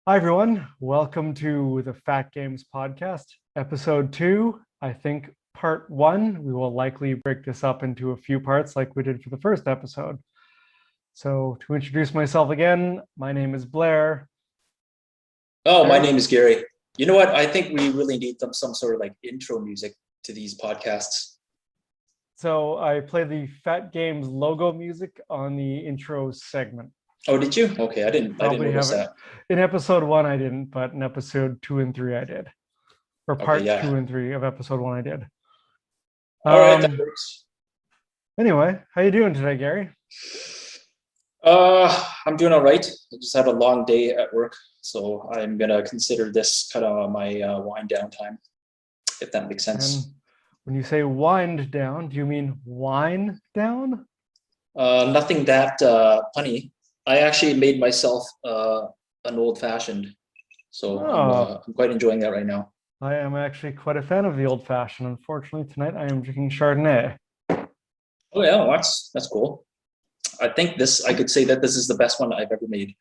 Hi, everyone. Welcome to the Fat Games Podcast, episode 2. I think part 1. We will likely break this up into a few parts like we did for the first episode. So, to introduce myself again, my name is Blair. Oh, my name is Gary. You know what? I think we really need some sort of like intro music to these podcasts. So, I play the Fat Games logo music on the intro segment. Oh, did you? Okay, I didn't notice that. In episode 1, I didn't, but in episode 2 and 3, I did. Or part Okay, yeah. 2 and 3 of episode 1, I did. All right, that works. Anyway, how you doing today, Gary? I'm doing all right. I just had a long day at work, so I'm gonna consider this kind of my wind down time, if that makes sense. And when you say wind down, do you mean wine down? Nothing that funny. I actually made myself an old fashioned, so I'm quite enjoying that right now. I am actually quite a fan of the old fashioned. Unfortunately, tonight I am drinking Chardonnay. Oh yeah, that's cool. I think I could say that this is the best one I've ever made.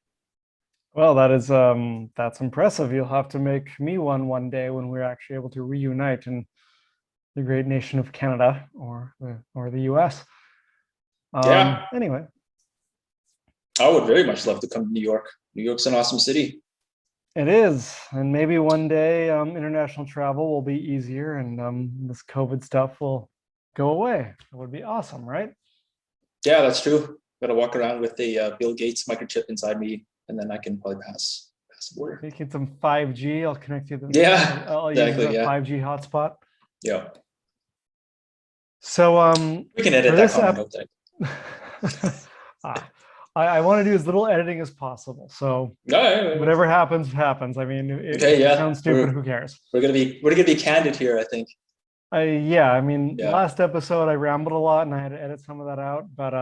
Well, that's impressive. You'll have to make me one day when we're actually able to reunite in the great nation of Canada or the US. Yeah. Anyway, I would very much love to come to New York. New York's an awesome city. it is, and maybe one day international travel will be easier, and this COVID stuff will go away. It would be awesome, right? Yeah, that's true. Got to walk around with the Bill Gates microchip inside me, and then I can probably pass the border. Taking some 5G, I'll connect you to I'll exactly, use a 5G hotspot. Yeah. So we can edit that comment out. I want to do as little editing as possible. So whatever happens, happens. I mean, it sounds stupid. Who cares? We're gonna be candid here, I think. Last episode I rambled a lot and I had to edit some of that out, but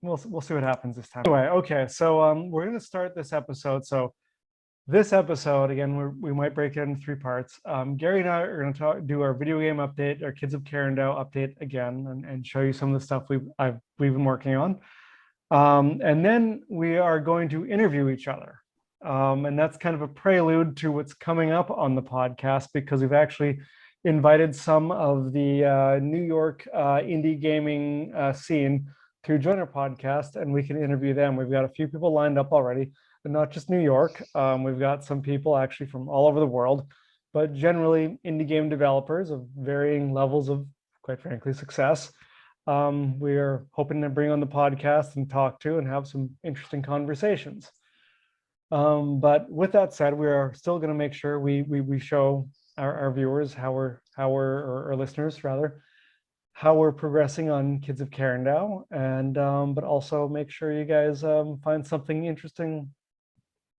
we'll see what happens this time. Anyway, okay, so we're gonna start this episode. So this episode, again, we might break it into 3 parts. Gary and I are gonna do our video game update, our Kids of Karendow update again, and show you some of the stuff we've been working on. And then we are going to interview each other. And that's kind of a prelude to what's coming up on the podcast, because we've actually invited some of the New York indie gaming scene to join our podcast, and we can interview them. We've got a few people lined up already, but not just New York. We've got some people actually from all over the world, but generally indie game developers of varying levels of, quite frankly, success. We are hoping to bring on the podcast and talk to and have some interesting conversations. But with that said, we are still going to make sure we show our viewers or listeners rather, how we're progressing on Kids of Karendow, and but also make sure you guys find something interesting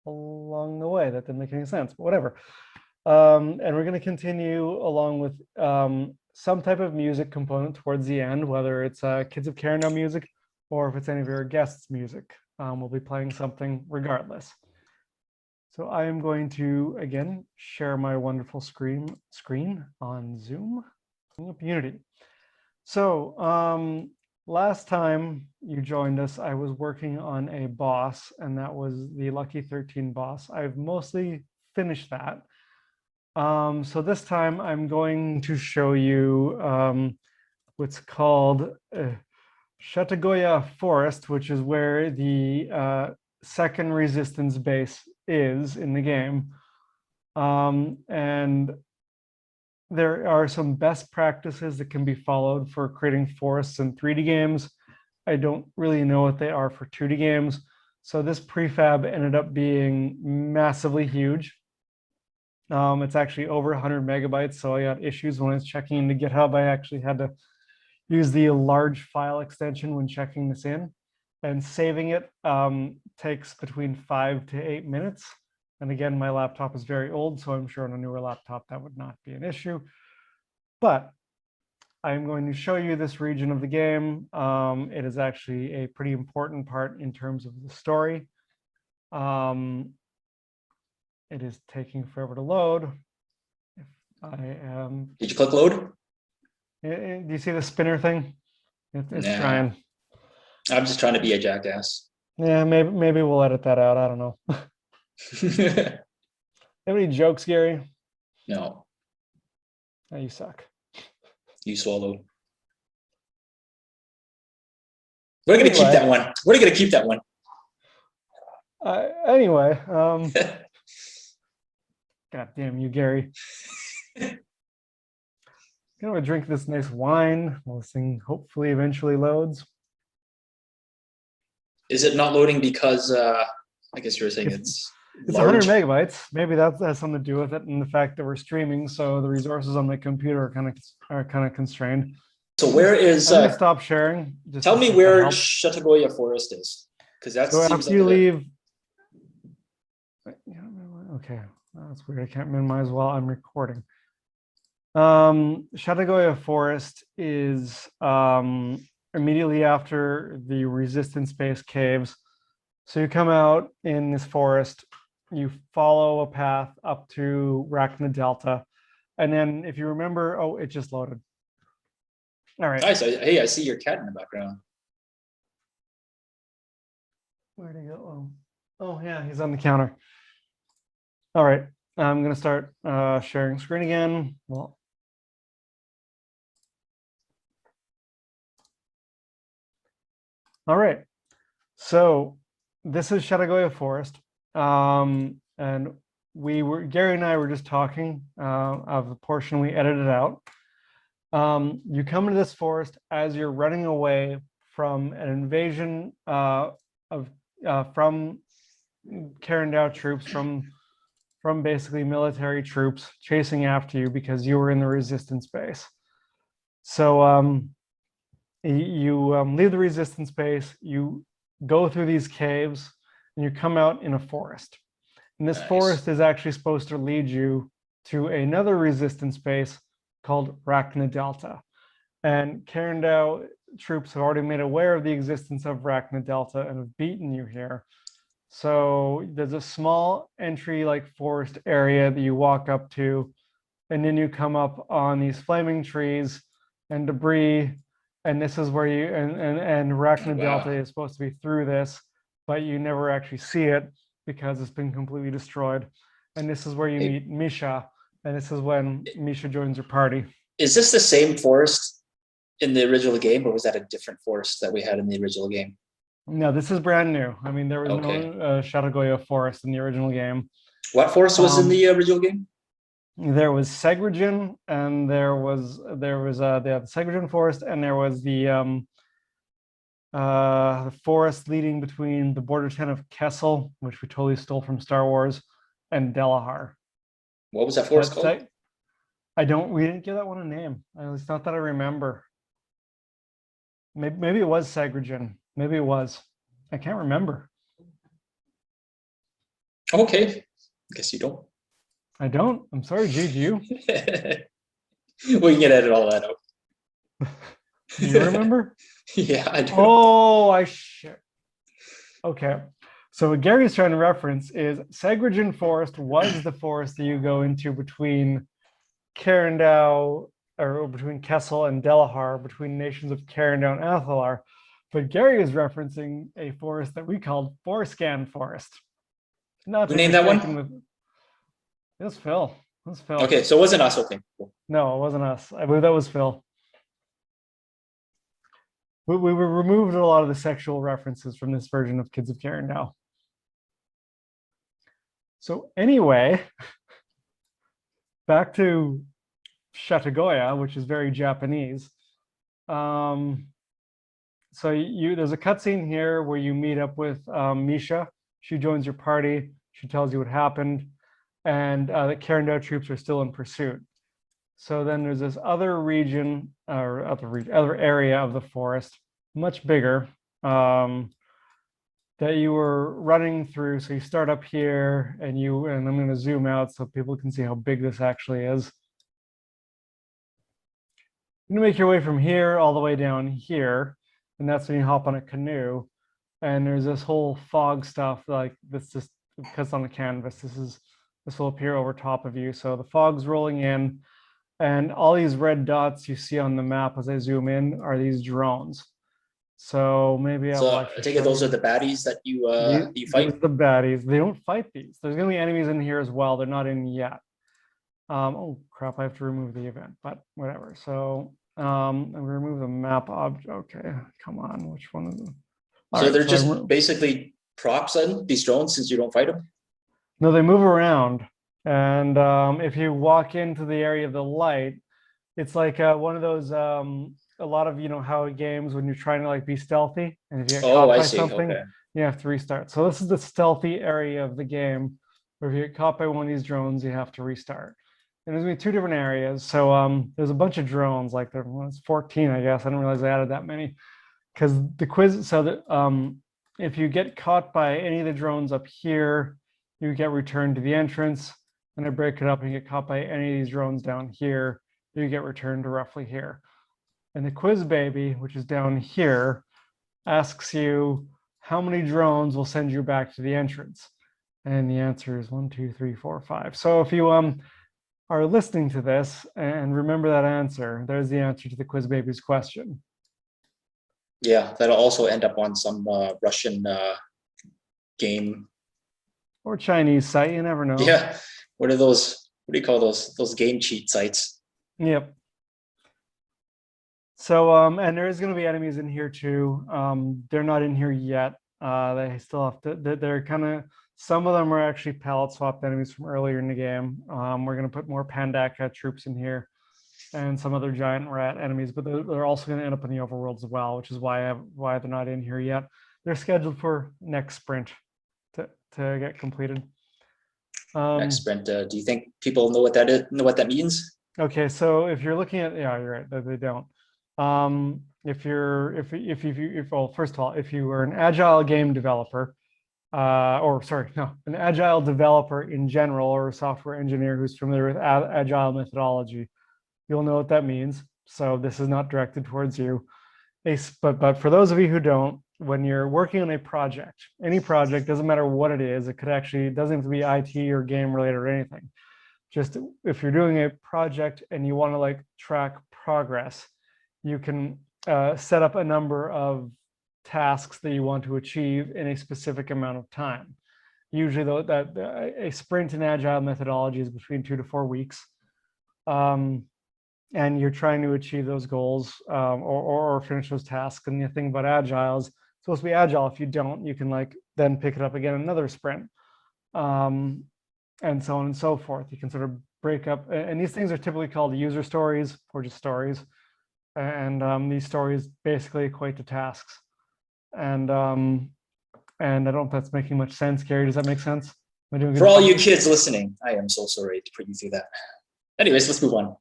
along the way that didn't make any sense, but whatever. And we're going to continue along with some type of music component towards the end, whether it's Kids of Karendow music or if it's any of your guests' music. We'll be playing something regardless. So I am going to, again, share my wonderful screen on Zoom. Unity. So last time you joined us, I was working on a boss, and that was the Lucky 13 boss. I've mostly finished that. So this time I'm going to show you what's called Shadagoya Forest, which is where the second resistance base is in the game. And there are some best practices that can be followed for creating forests in 3D games. I don't really know what they are for 2D games. So this prefab ended up being massively huge. It's actually over 100 megabytes. So I got issues when I was checking into GitHub. I actually had to use the large file extension when checking this in. And saving it takes between 5 to 8 minutes. And again, my laptop is very old, so I'm sure on a newer laptop that would not be an issue. But I'm going to show you this region of the game. It is actually a pretty important part in terms of the story. It is taking forever to load. If I am... Did you click load? Do you see the spinner thing? It's trying. I'm just trying to be a jackass. Yeah, maybe we'll edit that out. I don't know. Have any jokes, Gary? No, Oh, you suck. you swallowed. We're gonna keep that one. We're gonna keep that one. Anyway, God damn you, Gary. Gonna drink this nice wine while this thing hopefully eventually loads. Is it not loading because I guess you were saying it's 100 megabytes. Maybe that has something to do with it, and the fact that we're streaming, so the resources on my computer are kind of constrained. So where is? I'm gonna stop sharing. Tell me where Shadagoya Forest is, because that so seems after you leave. Okay, that's weird. I can't minimize while I'm recording. Shadagoya Forest is immediately after the resistance base caves. So you come out in this forest, you follow a path up to Rachna Delta, and then if you remember, oh, it just loaded. All right. Nice. Hey, I see your cat in the background. Where'd he go? Oh yeah, he's on the counter. All right, I'm gonna start sharing screen again. Well, all right, so this is Shadagoya Forest, and Gary and I were just talking of the portion we edited out. You come into this forest as you're running away from an invasion from Karendow troops, from basically military troops chasing after you because you were in the resistance base. So you leave the resistance base, you go through these caves, and you come out in a forest. And this forest is actually supposed to lead you to another resistance base called Rachna Delta. And Karendow troops have already made aware of the existence of Rachna Delta and have beaten you here. So there's a small entry like forest area that you walk up to, and then you come up on these flaming trees and debris. And this is where you, and Rachna Delta is supposed to be through this, but you never actually see it because it's been completely destroyed. And this is where you meet Misha, and this is when Misha joins your party. Is this the same forest in the original game, or was that a different forest that we had in the original game? No, this is brand new. I mean, there was no Shadagoya Forest in the original game. What forest was in the original game? There was Segregin, and there was the Segregin Forest, and there was the forest leading between the border town of Kessel, which we totally stole from Star Wars, and Delahar. What was that forest called? We didn't give that one a name. It's not that I remember. Maybe it was Segregin. Maybe it was. I can't remember. Okay. I guess you don't. I don't. I'm sorry, G. Do you? We can edit all that out. Do you remember? Yeah, I do. Oh, okay. So what Gary's trying to reference is Segregin Forest was the forest that you go into between Karendow, or between Kessel and Delahar, between nations of Karendow and Athalar. But Gary is referencing a forest that we called Forescan Forest. Not Who named that one? It was Phil. Okay, so it wasn't us. Okay. Cool. No, it wasn't us. I believe that was Phil. We removed a lot of the sexual references from this version of Kids of Karendow. So anyway, back to Shadagoya, which is very Japanese. So there's a cutscene here where you meet up with Misha. She joins your party. She tells you what happened, and the Karendow troops are still in pursuit. So then there's this other region, or other area of the forest, much bigger, that you were running through. So you start up here, and I'm going to zoom out so people can see how big this actually is. You're going to make your way from here all the way down here, and that's when you hop on a canoe. And there's this whole fog stuff, like this just because on the canvas, this will appear over top of you. So the fog's rolling in, and all these red dots you see on the map as I zoom in are these drones. So maybe So I'll I actually take it those are the baddies that you these fight. are the baddies. They don't fight these. There's gonna be enemies in here as well. They're not in yet. Oh crap! I have to remove the event, but whatever. So and we remove the map object. Okay, come on. Which one of them? So they're just basically props on these drones since you don't fight them. No, they move around, and if you walk into the area of the light, it's like one of those. A lot of how games when you're trying to like be stealthy, and if you get Oh, caught I by see. something, Okay. you have to restart. So this is the stealthy area of the game, where if you get caught by one of these drones, you have to restart. And there's gonna be two different areas. So there's a bunch of drones, like there's 14, I guess. I didn't realize they added that many. Because the quiz, so that if you get caught by any of the drones up here, you get returned to the entrance. And I break it up and you get caught by any of these drones down here, you get returned to roughly here. And the quiz baby, which is down here, asks you how many drones will send you back to the entrance. And the answer is 1, 2, 3, 4, 5. So if you are listening to this and remember that answer, there's the answer to the quiz baby's question. Yeah, that'll also end up on some Russian game or Chinese site. You never know. Yeah, what are those? What do you call those? Those game cheat sites. Yep. So and there is going to be enemies in here too. They're not in here yet. They still have to. They're kind of. Some of them are actually palette swapped enemies from earlier in the game. We're going to put more Pandaka troops in here, and some other giant rat enemies. But they're also going to end up in the overworld as well, which is why they're not in here yet. They're scheduled for next sprint to get completed. Next sprint. Do you think people know what that is? Know what that means? Okay, so if you're looking at, yeah, you're right. They don't. Well, first of all, if you were an agile game developer, an agile developer in general, or a software engineer who's familiar with agile methodology, you'll know what that means. So this is not directed towards you. But for those of you who don't, when you're working on a project, any project, doesn't matter what it is, it doesn't have to be IT or game related or anything. Just if you're doing a project and you want to like track progress, you can set up a number of tasks that you want to achieve in a specific amount of time. Usually though, a sprint in agile methodology is between 2 to 4 weeks. And you're trying to achieve those goals or finish those tasks. And the thing about agile is it's supposed to be agile. If you don't, you can like then pick it up again another sprint. And so on and so forth. You can sort of break up, and these things are typically called user stories or just stories. And these stories basically equate to tasks. And I don't know if that's making much sense, Gary. Does that make sense? For all you kids listening, I am so sorry to put you through that. Anyways, let's move on.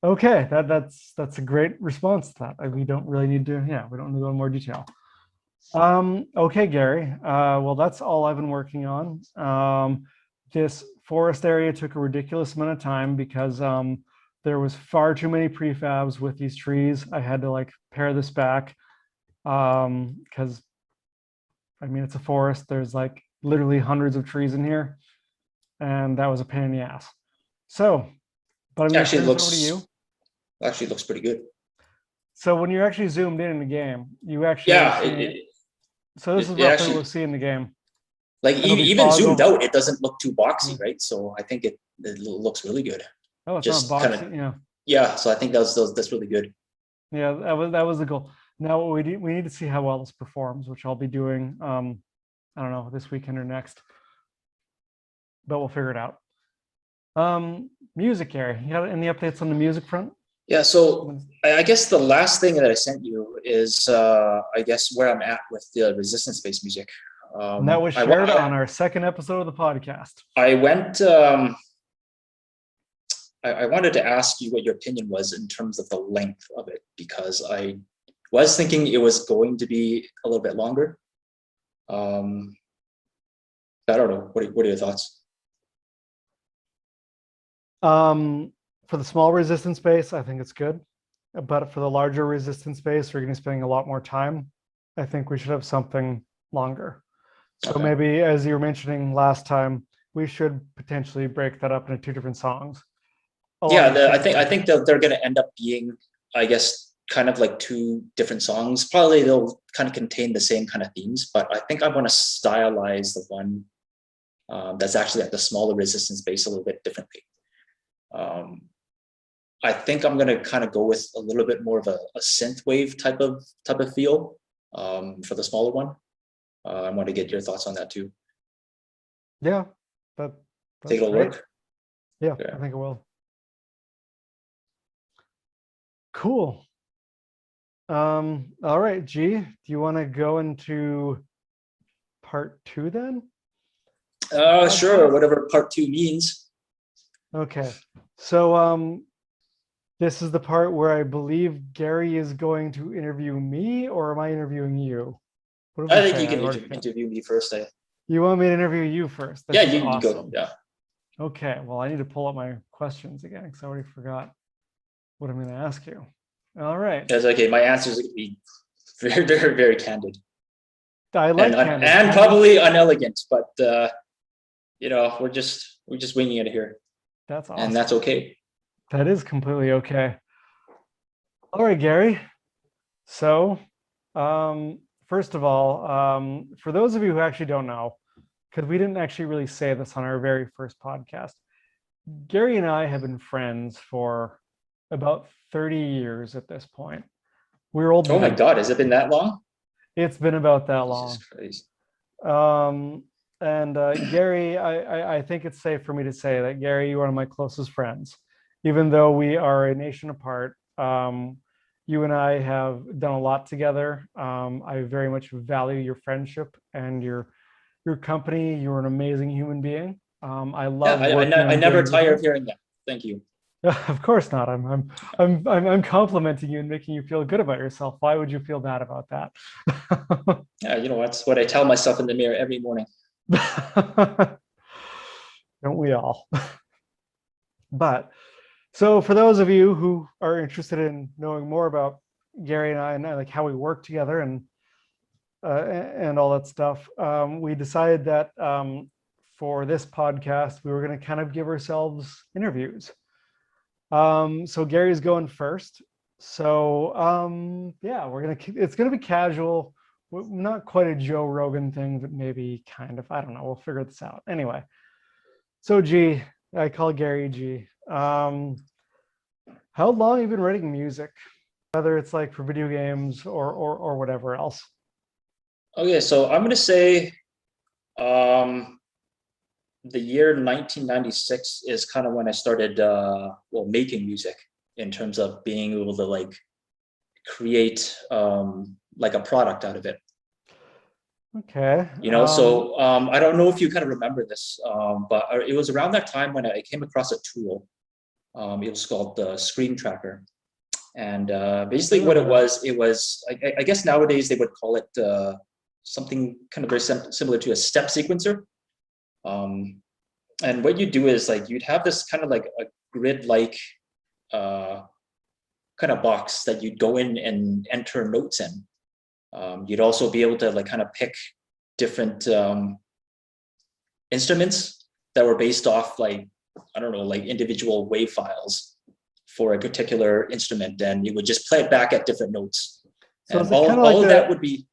Okay, that's a great response to that. We don't really need to, we don't need to go in more detail. Okay, Gary. Well, that's all I've been working on. This forest area took a ridiculous amount of time because there was far too many prefabs with these trees. I had to like pare this back because I mean, it's a forest. There's like literally hundreds of trees in here, and that was a pain in the ass. So, but I'm going to turn it over to you. Actually looks pretty good. So when you're actually zoomed in the game, you actually so this is roughly what we'll see in the game. Like even zoomed out, it doesn't look too boxy, right? So I think it looks really good. Oh, it's just not boxy, yeah. Yeah, so I think that's really good. Yeah, that was the goal. Now we need to see how well this performs, which I'll be doing. I don't know, this weekend or next, but we'll figure it out. Music, Gary. You got any updates on the music front? Yeah, so I guess the last thing that I sent you is I guess where I'm at with the resistance-based music. And that was shared on our second episode of the podcast. I went. I wanted to ask you what your opinion was in terms of the length of it, because I was thinking it was going to be a little bit longer. I don't know. What are your thoughts? For the small resistance base, I think it's good. But for the larger resistance base, we're going to be spending a lot more time. I think we should have something longer. So maybe, as you were mentioning last time, we should potentially break that up into 2 different songs. Yeah, I think they're going to end up being, I guess, kind of like two different songs. Probably they'll kind of contain the same kind of themes, but I think I want to stylize the one that's actually at the smaller resistance base a little bit differently. I think I'm going to kind of go with a little bit more of a synth wave type of feel for the smaller one. I want to get your thoughts on that too. Yeah, that's think it'll great. work. Yeah, I think it will. Cool. All right, G, do you want to go into part 2 then? Sure, whatever part 2 means. Okay, so this is the part where I believe Gary is going to interview me, or am I interviewing you? I think you can interview me first. You want me to interview you first? Yeah, you go. Yeah. Okay, well, I need to pull up my questions again because I already forgot what I'm going to ask you. All right. That's okay. My answers are going to be very, very, very candid. I like candid. And probably unelegant, but we're just winging it here. That's awesome. And that's okay. That is completely okay. All right, Gary. So, first of all, for those of you who actually don't know, because we didn't actually really say this on our very first podcast, Gary and I have been friends for about 30 years at this point. We're old. Oh my God, has it been that long? It's been about that long. Jesus Christ. And Gary, I think it's safe for me to say that, Gary, you're one of my closest friends. Even though we are a nation apart, you and I have done a lot together. I very much value your friendship and your company. You're an amazing human being. I love. I never tire of hearing that. Thank you. Of course not. I'm complimenting you and making you feel good about yourself. Why would you feel bad about that? Yeah, that's what I tell myself in the mirror every morning. Don't we all? But so for those of you who are interested in knowing more about Gary and I and like how we work together and all that stuff, we decided that for this podcast we were going to kind of give ourselves interviews. So Gary's going first. So yeah, it's gonna be casual, not quite a Joe Rogan thing, but maybe kind of. I don't know. We'll figure this out. Anyway, so G, I call Gary G. How long have you been writing music, whether it's like for video games or whatever else? Okay, so I'm gonna say the year 1996 is kind of when I started making music, in terms of being able to like create like a product out of it. Okay. So I don't know if you kind of remember this, but it was around that time when I came across a tool. It was called the Screen Tracker, and basically what it was I guess nowadays they would call it something kind of very similar to a step sequencer. And what you do is like you'd have this kind of like a grid-like kind of box that you'd go in and enter notes in. You'd also be able to like kind of pick different instruments that were based off like, I don't know, like individual wave files for a particular instrument, and you would just play it back at different notes. So and all of that would be.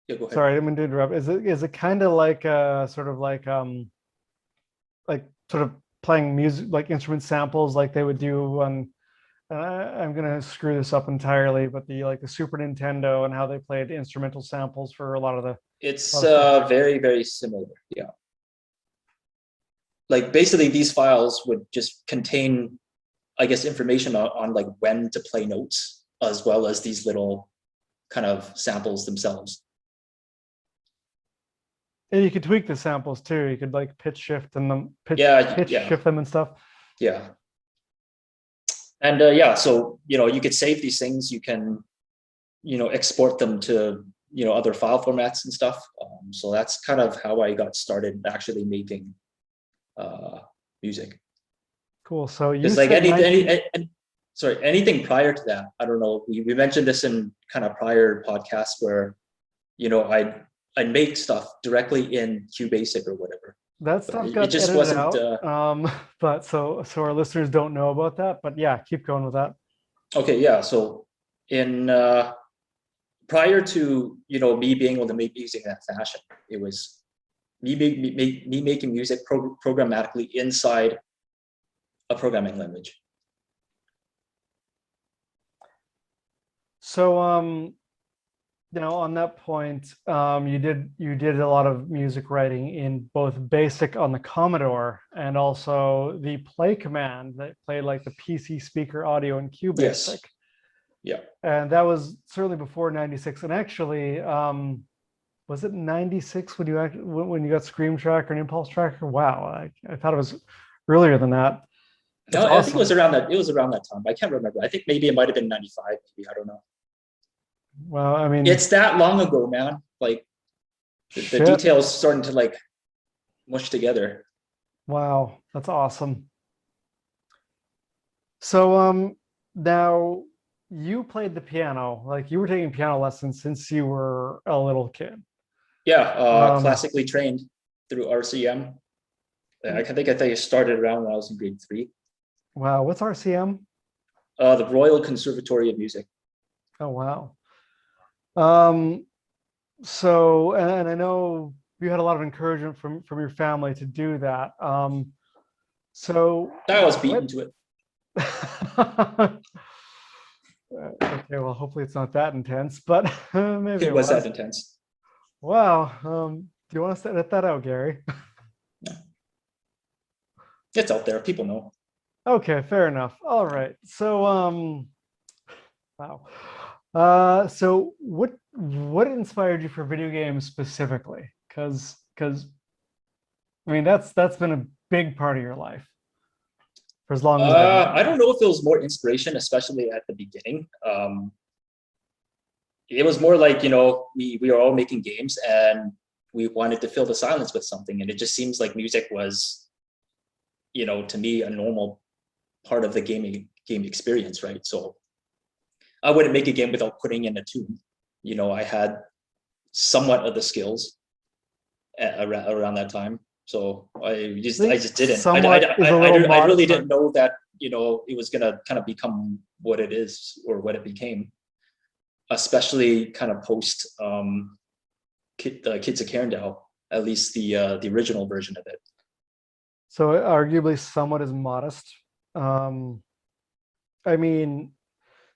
Yeah, go ahead. Sorry, I didn't mean to interrupt. Is it kind of like sort of like sort of playing music, like instrument samples, like they would do on? I'm gonna screw this up entirely, but the Super Nintendo and how they played instrumental samples for a lot of the. It's very, very similar. Yeah. Like basically these files would just contain, I guess, information on like when to play notes, as well as these little kind of samples themselves. And you could tweak the samples too. You could like pitch shift and shift them and stuff. Yeah. And so you could save these things. You can, export them to other file formats and stuff. So that's kind of how I got started actually making music. Cool. So you like anything prior to that, I don't know. We mentioned this in kind of prior podcasts where, I'd make stuff directly in QBasic or whatever. That stuff got edited out. But so our listeners don't know about that. But yeah, keep going with that. Okay, yeah. So in prior to me being able to make music in that fashion, it was me making music programmatically inside a programming language. So on that point, you did a lot of music writing in both BASIC on the Commodore and also the play command that played like the PC speaker audio in QBasic. Yes. Yeah. And that was certainly before 96. And actually, was it 96 when you got Scream Tracker and Impulse Tracker? Wow, I thought it was earlier than that. That's awesome. I think it was around that. It was around that time. I can't remember. I think maybe it might have been 95. Maybe, I don't know. Well, I mean, it's that long ago, man. Like the details starting to like mush together. Wow, that's awesome. So now you played the piano, like you were taking piano lessons since you were a little kid. Yeah, classically trained through RCM. I think I started around when I was in grade 3. Wow, what's RCM? The Royal Conservatory of Music. Oh wow. So, and I know you had a lot of encouragement from your family to do that. So I was beaten to it. Okay, well, hopefully it's not that intense, but maybe it was that intense. Wow. Do you want to edit that out, Gary? No. It's out there. People know. Okay, fair enough. All right. So, wow. So what inspired you for video games specifically? Because I mean that's been a big part of your life for as long as I don't know if it was more inspiration, especially at the beginning. It was more like we were all making games and we wanted to fill the silence with something, and it just seems like music was, to me, a normal part of the game experience, right? So I wouldn't make a game without putting in a tune. I had somewhat of the skills around that time, so I just didn't. I really didn't know that it was gonna kind of become what it is or what it became, especially kind of post the Kids of Karendow, at least the original version of it. So arguably somewhat is modest. I mean,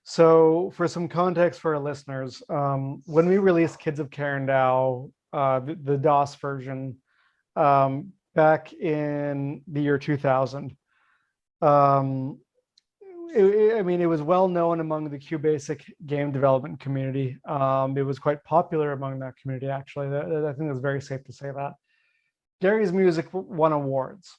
so for some context for our listeners, when we released Kids of Karendow, the DOS version, back in the year 2000, I mean, it was well known among the QBasic game development community. It was quite popular among that community, actually. I think it's very safe to say that. Gary's music won awards.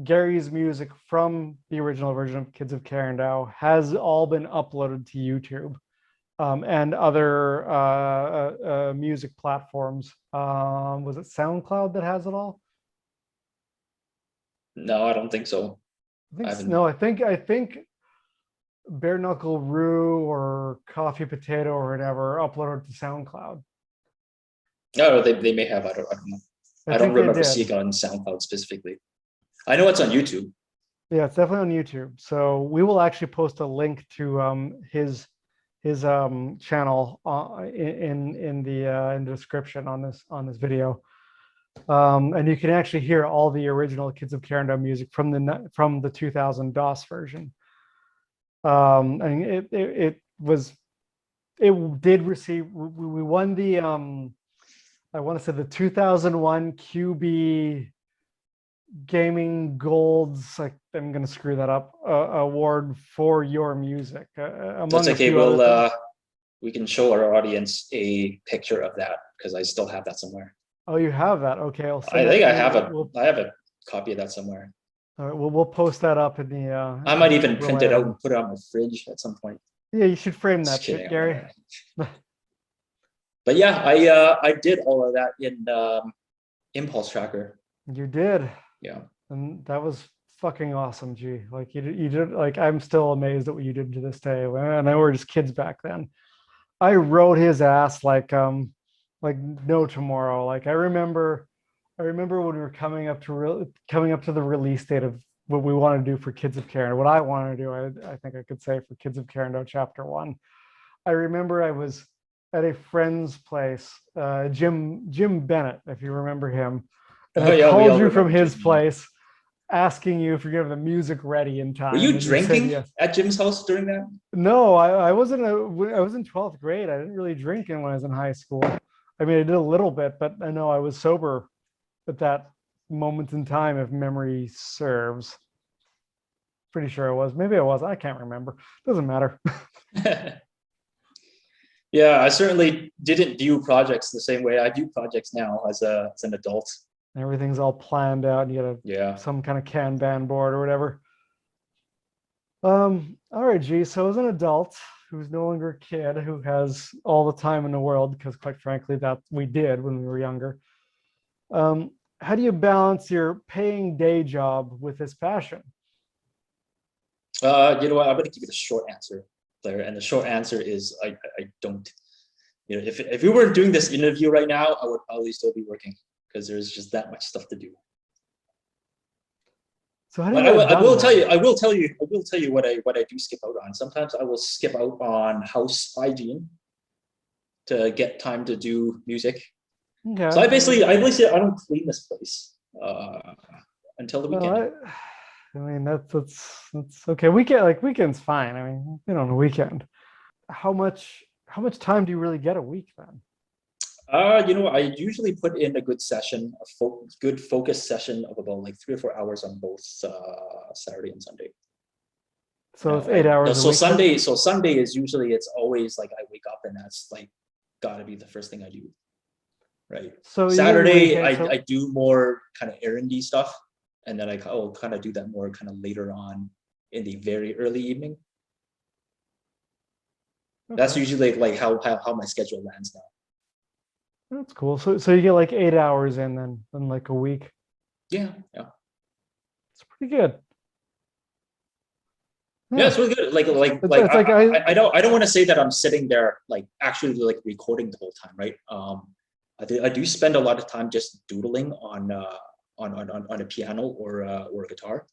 Gary's music from the original version of Kids of Karendow has all been uploaded to YouTube and other music platforms. Was it SoundCloud that has it all? No, I don't think so. I think Bare Knuckle Roo or Coffee Potato or whatever uploaded to SoundCloud. No, they may have. I don't know. I don't remember seeing it on SoundCloud specifically. I know it's on YouTube. Yeah, it's definitely on YouTube. So we will actually post a link to his channel in the description on this video. And you can actually hear all the original Kids of Karendow music from the 2000 DOS version. And it did receive. We won the I want to say the 2001 QB Gaming Gold's, like, I'm going to screw that up, award for your music. That's okay. We can show our audience a picture of that because I still have that somewhere. Oh, you have that? Okay, I think I have a copy of that somewhere. All right, we'll post that up in the. I might even print it out and put it on my fridge at some point. Yeah, you should frame that shit, Gary. But yeah, I did all of that in Impulse Tracker. You did. Yeah. And that was fucking awesome, G. Like you did. Like, I'm still amazed at what you did to this day. And I were just kids back then. I wrote his ass like no tomorrow. Like I remember when we were coming up to the release date of what we want to do for Kids of Karendow. What I want to do, I think I could say for Kids of Karendow Chapter 1. I remember I was at a friend's place, Jim Bennett, if you remember him, and I called you from his place, asking you if you're getting the music ready in time. Were you drinking at Jim's house during that? No, I wasn't. I was in 12th grade. I didn't really drink when I was in high school. I mean, I did a little bit, but I know I was sober at that moment in time, if memory serves. Pretty sure I was. Maybe I was. I can't remember. Doesn't matter. Yeah, I certainly didn't view projects the same way I view projects now as an adult. Everything's all planned out, and you get some kind of Kanban board or whatever. All right, G. So as an adult who's no longer a kid, who has all the time in the world, because quite frankly, that we did when we were younger. How do you balance your paying day job with this passion? You know what? I'm going to give you the short answer, Blair. And the short answer is I don't. You know, if we weren't doing this interview right now, I would probably still be working because there's just that much stuff to do. So how do you I will tell you what I do skip out on. Sometimes I will skip out on house hygiene to get time to do music. Okay. So I basically I don't clean this place until the weekend. I mean that's okay. Weekend's fine. I mean, on a weekend. How much time do you really get a week then? You know, I usually put in a good session, good focus session of about like 3 or 4 hours on both Saturday and Sunday. So it's 8 hours. So Sunday is usually, it's always like I wake up and that's like got to be the first thing I do. Right. So Saturday I do more kind of errandy stuff, and then I'll kind of do that more kind of later on in the very early evening. Okay. That's usually like how my schedule lands now. That's cool. So you get like 8 hours in then like a week. Yeah. It's pretty good. Yeah, it's really good. I don't want to say that I'm sitting there like actually like recording the whole time, right? I do spend a lot of time just doodling on a piano or a guitar.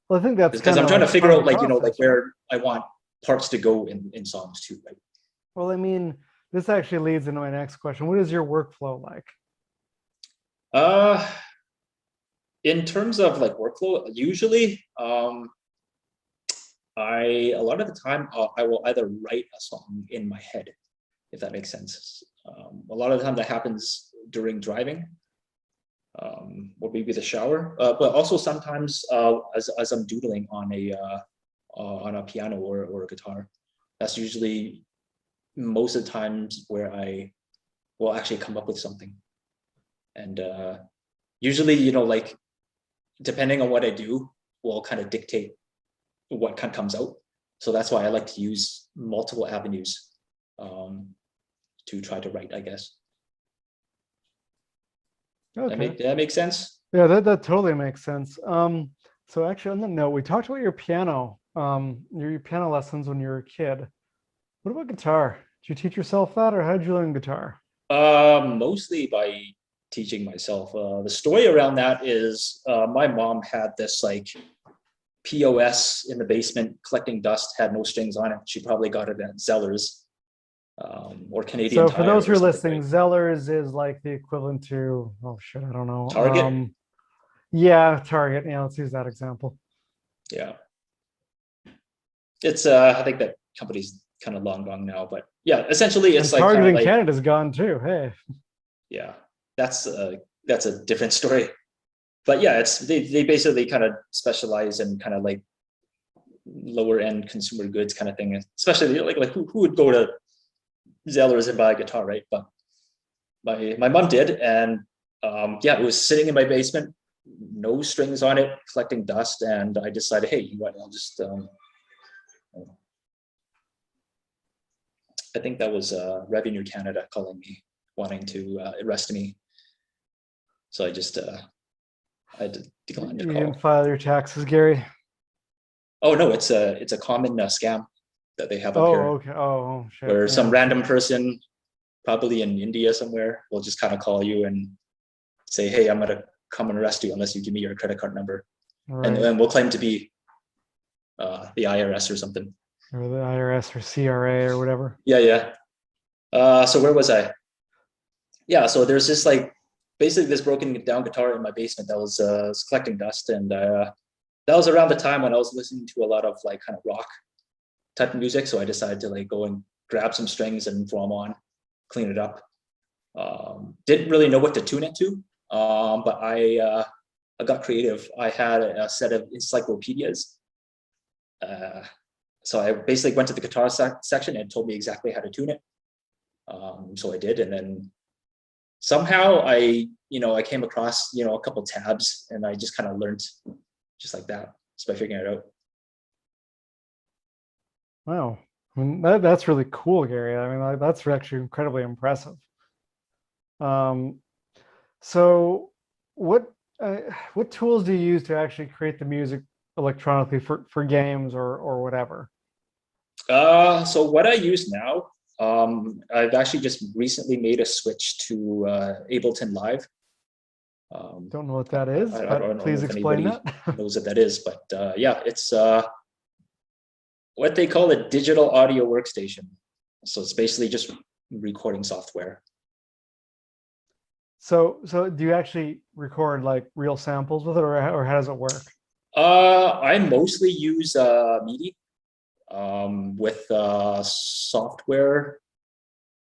Well, I think that's because I'm trying to figure out like where I want parts to go in songs too, right? Well, I mean, this actually leads into my next question. What is your workflow like? In terms of like workflow, usually, a lot of the time I will either write a song in my head, if that makes sense. A lot of the time that happens during driving, or maybe the shower, but also sometimes as I'm doodling on a piano or a guitar. That's usually most of the times where I will actually come up with something. And usually, like depending on what I do will kind of dictate what kind of comes out. So that's why I like to use multiple avenues to try to write, I guess. Okay. That make sense? Yeah, that totally makes sense. So actually on the note, we talked about your piano, your piano lessons when you were a kid. What about guitar? Did you teach yourself that, or how did you learn guitar? Mostly by teaching myself. The story around that is my mom had this like POS in the basement collecting dust, had no strings on it. She probably got it at Zeller's or Canadian Tire. So for those who are listening, Zeller's is like the equivalent to, oh shit, I don't know. Target? Yeah, Target. Yeah, let's use that example. Yeah. It's, I think that company's kind of long gone now, but yeah, essentially it's like Target in Canada's gone too. Hey. Yeah, that's a different story. But yeah, it's they basically kind of specialize in kind of like lower end consumer goods kind of thing, especially like who would go to Zeller's and buy a guitar, right? But my mom did, and yeah, it was sitting in my basement, no strings on it, collecting dust, and I decided, hey, you know what, I'll just I think that was Revenue Canada calling me, wanting to arrest me. So I just I had to decline the call. You didn't file your taxes, Gary? Oh no, it's a common scam that they have up here. Oh, okay. Oh, shit. Where some random person, probably in India somewhere, will just kind of call you and say, hey, I'm gonna come and arrest you unless you give me your credit card number. Right. and we'll claim to be the IRS or something. Or the IRS or CRA or whatever. Yeah. So where was I? Yeah, so there's this like basically this broken down guitar in my basement that was collecting dust, and that was around the time when I was listening to a lot of like kind of rock type of music. So I decided to like go and grab some strings and throw them on, clean it up. Didn't really know what to tune it to, but I got creative. I had a set of encyclopedias. So I basically went to the guitar section and told me exactly how to tune it. So I did, and then somehow I came across, a couple tabs, and I just kind of learned just like that, just by figuring it out. Wow. I mean, that's really cool, Gary. I mean, that's actually incredibly impressive. So what tools do you use to actually create the music electronically for games or whatever? So what I use now, I've actually just recently made a switch to Ableton Live. Don't know what that is, I but don't know please if explain anybody that. knows what that is, but yeah, it's what they call a digital audio workstation. So it's basically just recording software. So do you actually record like real samples with it, or how does it work? I mostly use MIDI with software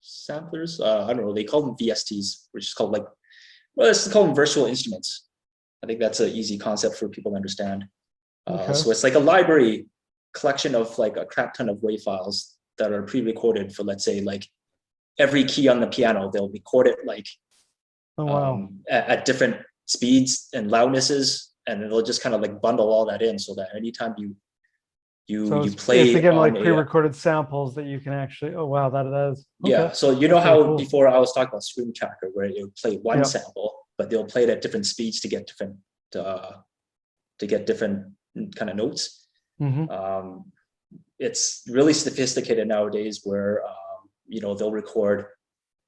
samplers. I don't know, they call them VSTs, which is called let's call them virtual instruments. I think that's an easy concept for people to understand. Okay. So it's like a library collection of like a crap ton of WAV files that are pre-recorded for, let's say, like every key on the piano. They'll record it like Oh, wow. at different speeds and loudnesses, and it'll just kind of like bundle all that in, so that anytime you play it's again on like pre-recorded samples that you can actually. Oh, wow, that is. Yeah. Okay. So you know That's how really cool. before I was talking about Scream Tracker, where it would play one Yep. sample, but they'll play it at different speeds to get different kind of notes. Mm-hmm. It's really sophisticated nowadays, where they'll record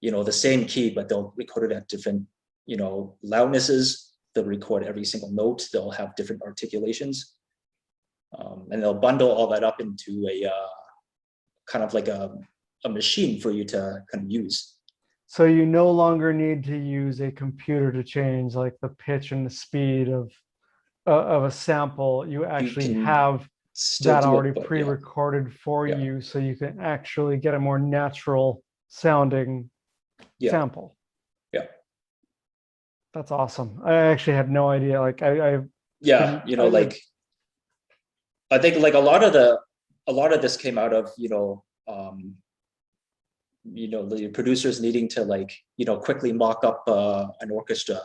the same key, but they'll record it at different loudnesses. They'll record every single note. They'll have different articulations, and they'll bundle all that up into a kind of like a machine for you to kind of use. So you no longer need to use a computer to change like the pitch and the speed of a sample. You actually have that already pre-recorded for you, so you can actually get a more natural sounding sample. Yeah. That's awesome. I actually had no idea. Like I think like a lot of this came out of the producers needing to quickly mock up an orchestra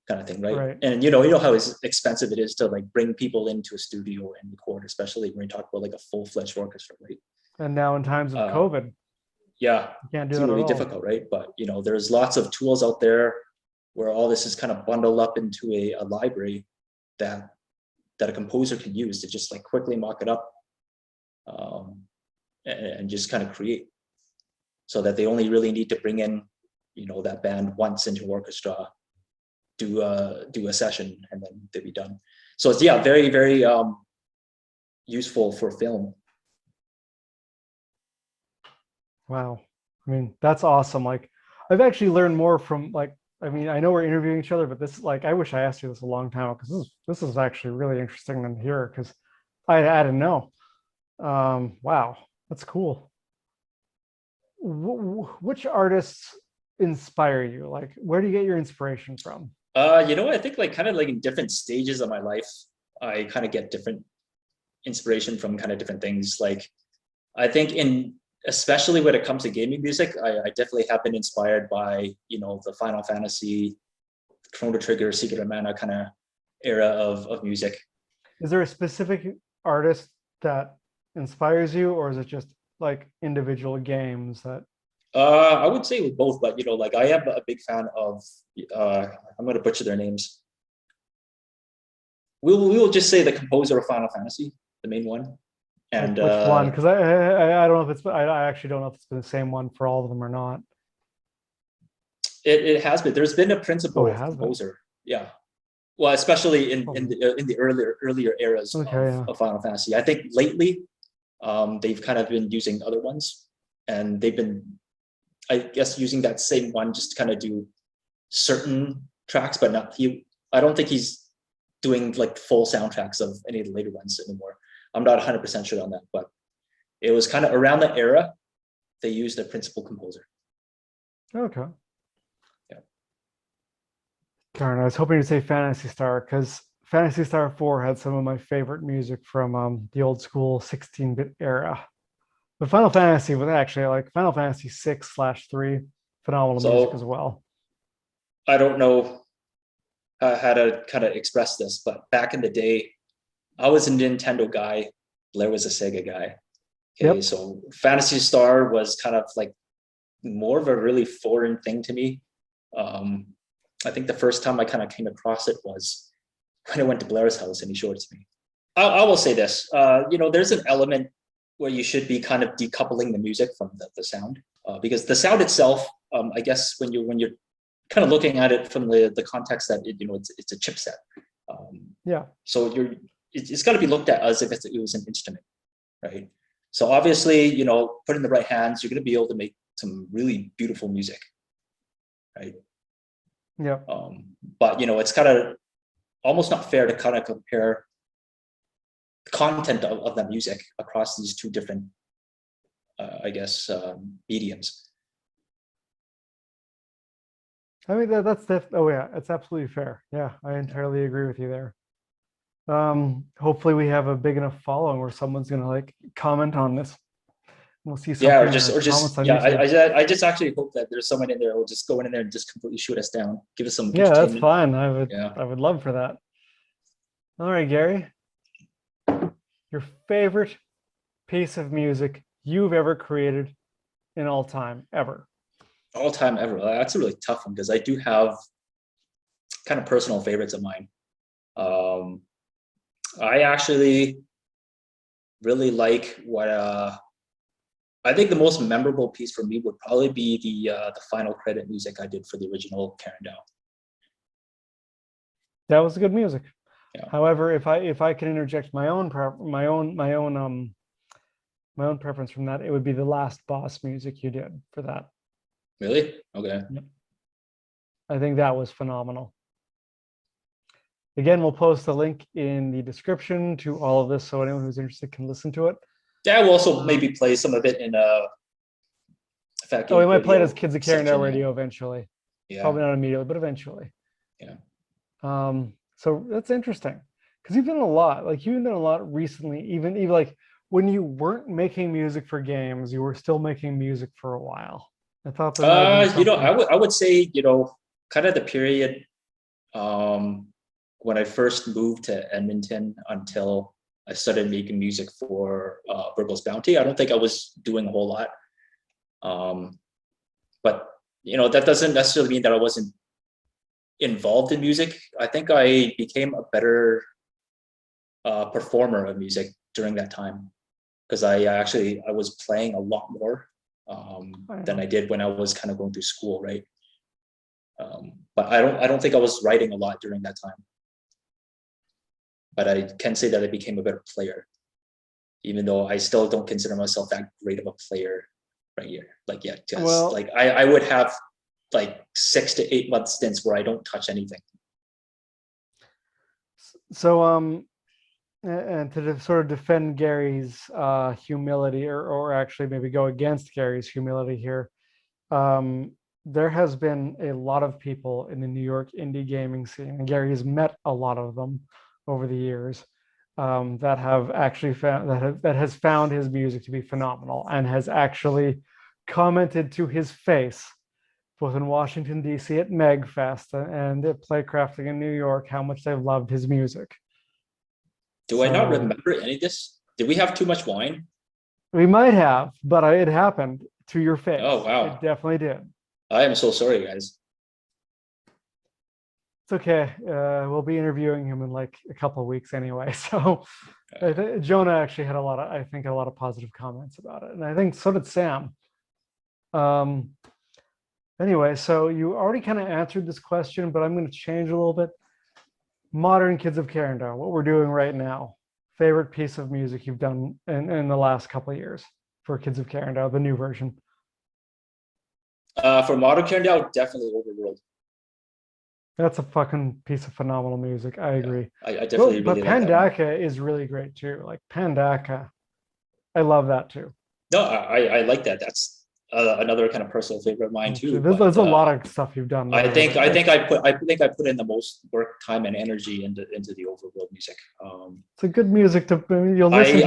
kind of thing, right? And you know how expensive it is to like bring people into a studio and record, especially when you talk about like a full-fledged orchestra, right? And now in times of COVID, you can't do it's that really at all. difficult, right? But there's lots of tools out there where all this is kind of bundled up into a library that a composer can use to just like quickly mock it up, and just kind of create, so that they only really need to bring in that band once into orchestra, do a session, and then they'll be done. So it's very, very useful for film. Wow. I mean, that's awesome. Like I've actually learned more from I know we're interviewing each other, but this I wish I asked you this a long time ago, because this is actually really interesting to hear, because I didn't know. Wow, that's cool. Which artists inspire you? Like, where do you get your inspiration from? I think kind of in different stages of my life, I kind of get different inspiration from kind of different things. Like, I think especially when it comes to gaming music, I definitely have been inspired by, the Final Fantasy, Chrono Trigger, Secret of Mana kind of era of music. Is there a specific artist that inspires you, or is it just like individual games that? I would say with both, but I am a big fan of, I'm going to butcher their names. We will just say the composer of Final Fantasy, the main one. And which one? Because I don't know if it's, I actually don't know if it's been the same one for all of them or not. It has been. There's been a principal composer. Yeah. Well, especially in the earlier eras of Final Fantasy. I think lately they've kind of been using other ones, and they've been, I guess, using that same one just to kind of do certain tracks, but not he. I don't think he's doing like full soundtracks of any of the later ones anymore. I'm not 100% sure on that, but it was kind of around that era they used a principal composer. Okay. Yeah. Karen, I was hoping to say Phantasy Star because Phantasy Star 4 had some of my favorite music from the old school 16-bit era. But Final Fantasy was actually like Final Fantasy 6/3, phenomenal music as well. I don't know how to kind of express this, but back in the day, I was a Nintendo guy. Blair was a Sega guy. Okay, so Phantasy Star was kind of like more of a really foreign thing to me. I think the first time I kind of came across it was when I went to Blair's house and he showed it to me. I will say this, there's an element where you should be kind of decoupling the music from the sound, because the sound itself, I guess when you're kind of looking at it from the context that it's a chipset. So it's got to be looked at as if it was an instrument, right? So obviously, put in the right hands, you're going to be able to make some really beautiful music, right? Yeah. But it's kind of almost not fair to kind of compare the content of that music across these two different, I guess, mediums. I mean, it's absolutely fair. Yeah, I entirely agree with you there. Hopefully we have a big enough following where someone's gonna like comment on this. We'll see something. I just actually hope that there's someone in there who will just go in there and just completely shoot us down, give us some that's fine. I would love for that. All right, Gary, your favorite piece of music you've ever created in all time ever. All time ever. That's a really tough one because I do have kind of personal favorites of mine. I actually really like what I think the most memorable piece for me would probably be the final credit music I did for the original Karendow. That was good music. Yeah. However, if I can interject my own preference from that, it would be the last boss music you did for that. Really? Okay. Yep. I think that was phenomenal. Again, we'll post a link in the description to all of this so anyone who's interested can listen to it. Yeah, we'll also maybe play some of it in we might play it as Kids of Karendow radio eventually. Yeah. Probably not immediately, but eventually. Yeah. So that's interesting because you've done a lot. Like you've done a lot recently, even like when you weren't making music for games, you were still making music for a while. I thought that I would say, kind of the period when I first moved to Edmonton until I started making music for Burgle's Bounty. I don't think I was doing a whole lot. But that doesn't necessarily mean that I wasn't involved in music. I think I became a better performer of music during that time because I was playing a lot more than I did when I was kind of going through school, right? But I don't think I was writing a lot during that time. But I can say that I became a better player, even though I still don't consider myself that great of a player right here. Like, yeah, just like I would have like 6 to 8 month stints where I don't touch anything. So, and to sort of defend Gary's humility, or actually maybe go against Gary's humility here, there has been a lot of people in the New York indie gaming scene, and Gary has met a lot of them over the years that have actually found that has found his music to be phenomenal and has actually commented to his face, both in Washington, D.C. at MegFest and at Playcrafting in New York, how much they've loved his music. Do I not remember any of this? Did we have too much wine? We might have, but it happened to your face. Oh, wow. It definitely did. I am so sorry, guys. It's okay. We'll be interviewing him in like a couple of weeks anyway. So Jonah actually had a lot of positive comments about it. And I think so did Sam. Anyway, so you already kind of answered this question, but I'm going to change a little bit. Modern Kids of Karendow, what we're doing right now. Favorite piece of music you've done in the last couple of years for Kids of Karendow, the new version. For modern Karendow, definitely Overworld. That's a fucking piece of phenomenal music. I agree. I definitely But really like that one. Pandaka is really great too. Like Pandaka, I love that too. No, I like that. That's another kind of personal favorite of mine too. There's a lot of stuff you've done. I put in the most work, time, and energy into the Overworld music. It's a good music to you'll listen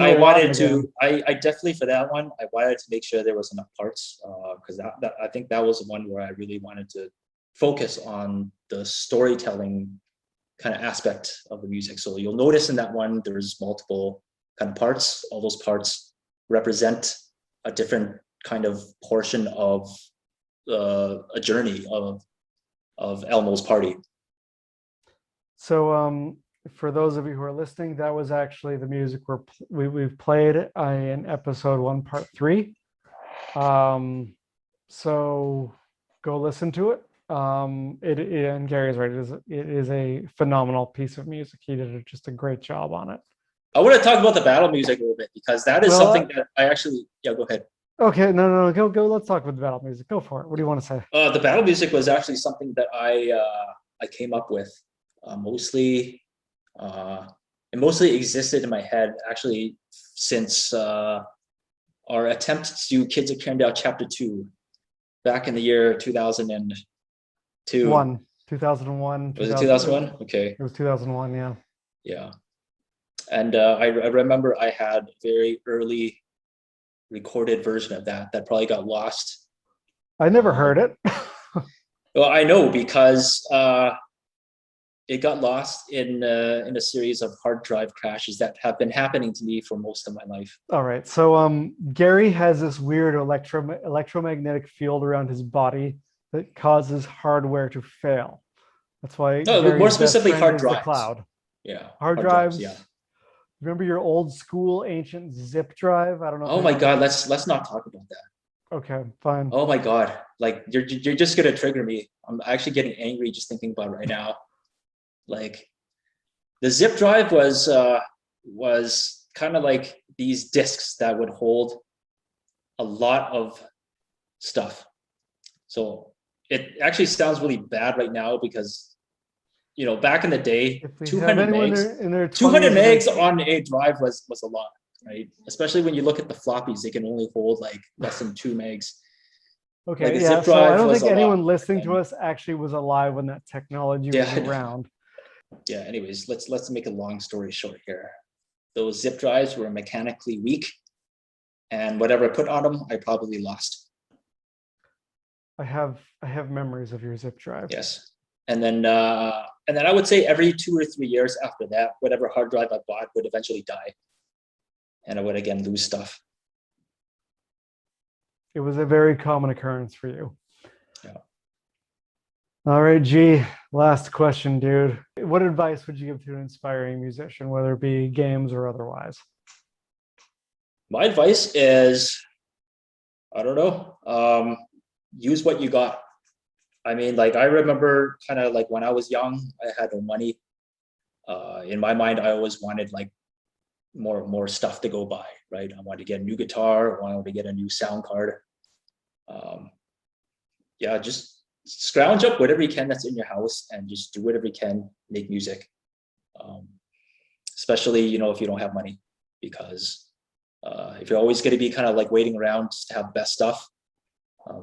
to. I definitely for that one I wanted to make sure there was enough parts because that I think that was the one where I really wanted to focus on the storytelling kind of aspect of the music. So you'll notice in that one there's multiple kind of parts. All those parts represent a different kind of portion of a journey of Elmo's party. So for those of you who are listening, that was actually the music we've played in episode 1, part 3. So go listen to it. And Gary's right. It is a phenomenal piece of music. He did just a great job on it. I want to talk about the battle music a little bit because that is something that I actually, go ahead. Okay, no, go. Let's talk about the battle music. Go for it. What do you want to say? The battle music was actually something that I came up with mostly. It mostly existed in my head actually since our attempt to do Kids of Karendow Chapter 2 back in the year 2002. 2001. Was it 2001? Okay. It was 2001, yeah. Yeah. And I remember I had a very early recorded version of that probably got lost. I never heard it. Well, I know because it got lost in a series of hard drive crashes that have been happening to me for most of my life. All right. So Gary has this weird electromagnetic field around his body that causes hardware to fail. That's why. No, Gary's more specifically hard drives. The cloud. Yeah. Hard drives. Yeah. Remember your old school ancient zip drive? I don't know. Oh my God, let's not talk about that. Okay, fine. Oh my God, like you're just gonna trigger me. I'm actually getting angry just thinking about it right now. Like the zip drive was kind of like these discs that would hold a lot of stuff. So it actually sounds really bad right now because back in the day, 200 megs on a drive was a lot, right? Especially when you look at the floppies, they can only hold like less than 2 megs. Okay, like yeah. So I don't think anyone listening to us actually was alive when that technology was around. Yeah. Anyways, let's make a long story short here. Those zip drives were mechanically weak, and whatever I put on them, I probably lost. I have memories of your zip drive. Yes. And then I would say every 2 or 3 years after that, whatever hard drive I bought would eventually die. And I would again lose stuff. It was a very common occurrence for you. Yeah. All right, G, last question, dude. What advice would you give to an inspiring musician, whether it be games or otherwise? My advice is, I don't know, use what you got. I mean, like I remember kind of like when I was young, I had no money. In my mind, I always wanted like more stuff to go buy, right? I wanted to get a new guitar, I wanted to get a new sound card. Yeah, just scrounge up whatever you can that's in your house and just do whatever you can, make music. Especially, if you don't have money, because if you're always going to be kind of like waiting around to have the best stuff,